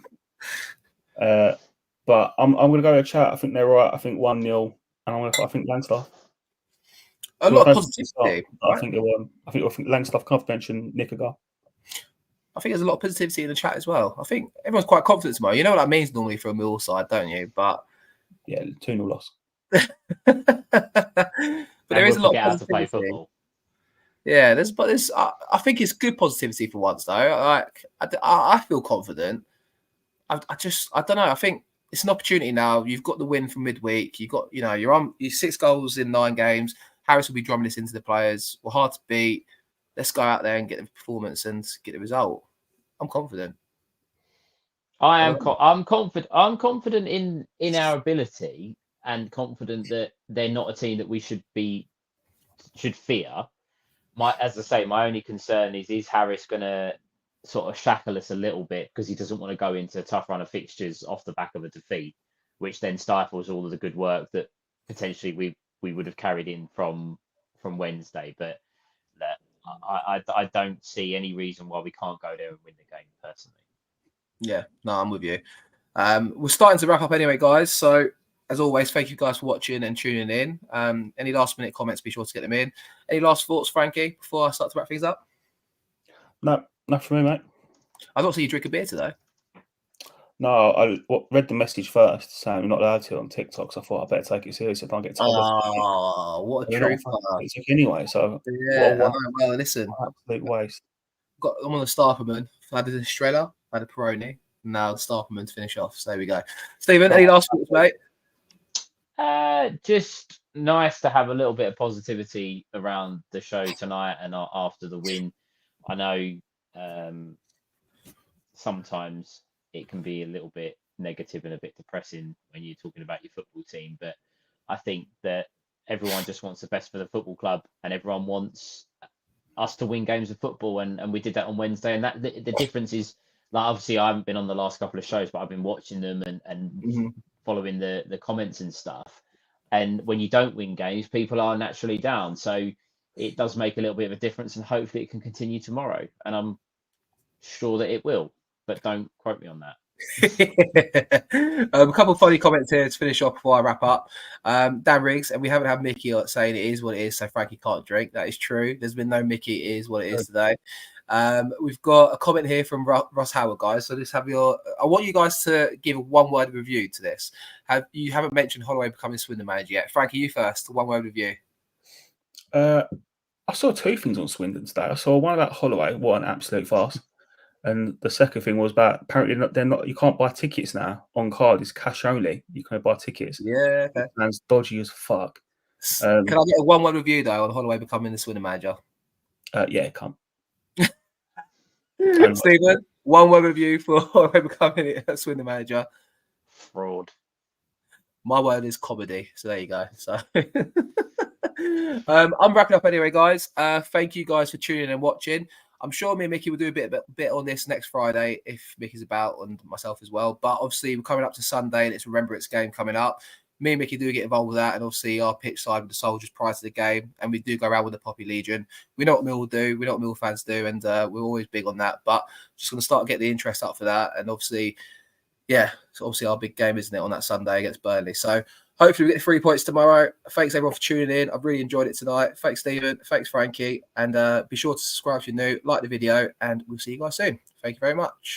But I'm going to go to chat. I think they're right. I think 1-0, and I think Langstaff. A lot of positivity. I think Langstaff can't mention Nick Agar. I think there's a lot of positivity in the chat as well. I think everyone's quite confident tomorrow. You know what that means normally for a Millwall side, don't you? But yeah, 2-0 loss. But there is a lot of positivity. To play football. Yeah, there's. I think it's good positivity for once, though. I feel confident. I don't know. I think it's an opportunity now. You've got the win from midweek. You're 6 goals in 9 games. Harris will be drumming this into the players. We're hard to beat. Let's go out there and get the performance and get the result. I'm confident. I'm confident. I'm confident in our ability, and confident that they're not a team that we should fear. As I say, my only concern is Harris going to sort of shackle us a little bit because he doesn't want to go into a tough run of fixtures off the back of a defeat, which then stifles all of the good work that potentially we would have carried in from Wednesday. But I don't see any reason why we can't go there and win the game personally. Yeah, no, I'm with you. We're starting to wrap up anyway, guys. So as always, thank you guys for watching and tuning in. Any last minute comments, be sure to get them in. Any last thoughts, Frankie, before I start to wrap things up? No, not for me, mate. I don't see you drink a beer today. No, I read the message first saying we're not allowed to on TikTok, so I thought I better take it seriously if I don't get told. Oh, what a truth! Anyway, so yeah. Well, listen, absolute waste. I'm on the Starperman. I did a Estrella, I had a Peroni. Now the Starperman to finish off. So there we go. Stephen, any last thoughts, mate? Just nice to have a little bit of positivity around the show tonight and after the win. I know sometimes it can be a little bit negative and a bit depressing when you're talking about your football team, but I think that everyone just wants the best for the football club, and everyone wants us to win games of football, and we did that on Wednesday. And that the difference is, like, obviously I haven't been on the last couple of shows, but I've been watching them and following the comments and stuff. And when you don't win games, people are naturally down. So it does make a little bit of a difference, and hopefully it can continue tomorrow. And I'm sure that it will, but don't quote me on that. A couple of funny comments here to finish off before I wrap up. Dan Riggs, and we haven't had Mickey saying it is what it is, so Frankie can't drink. That is true. There's been no Mickey. It is what it is today. We've got a comment here from Ross Howard, guys. So just have I want you guys to give a one-word review to this. You haven't mentioned Holloway becoming Swindon manager yet. Frankie, you first. One-word review. I saw 2 things on Swindon today. I saw one about Holloway, what an absolute farce. And the second thing was about apparently you can't buy tickets now on card. It's cash only. You can't buy tickets. Yeah, okay. Man's dodgy as fuck. Can I get a one-word review though on Holloway becoming the Swindon manager? Yeah, come. Stephen, one-word review for Holloway becoming a Swindon manager. Fraud. My word is comedy. So there you go. So I'm wrapping up anyway, guys. Thank you guys for tuning in and watching. I'm sure me and Mickey will do a bit on this next Friday if Mickey's about, and myself as well. But obviously, we're coming up to Sunday and it's Remembrance game coming up. Me and Mickey do get involved with that, and obviously our pitch side with the soldiers prior to the game, and we do go around with the Poppy Legion. We know what Mill do, we know what Mill fans do, and we're always big on that. But just going to start to get the interest up for that, and obviously, yeah, it's obviously our big game, isn't it, on that Sunday against Burnley? So hopefully we get 3 points tomorrow. Thanks everyone for tuning in. I've really enjoyed it tonight. Thanks Stephen, thanks Frankie, and be sure to subscribe if you're new, like the video, and we'll see you guys soon. Thank you very much.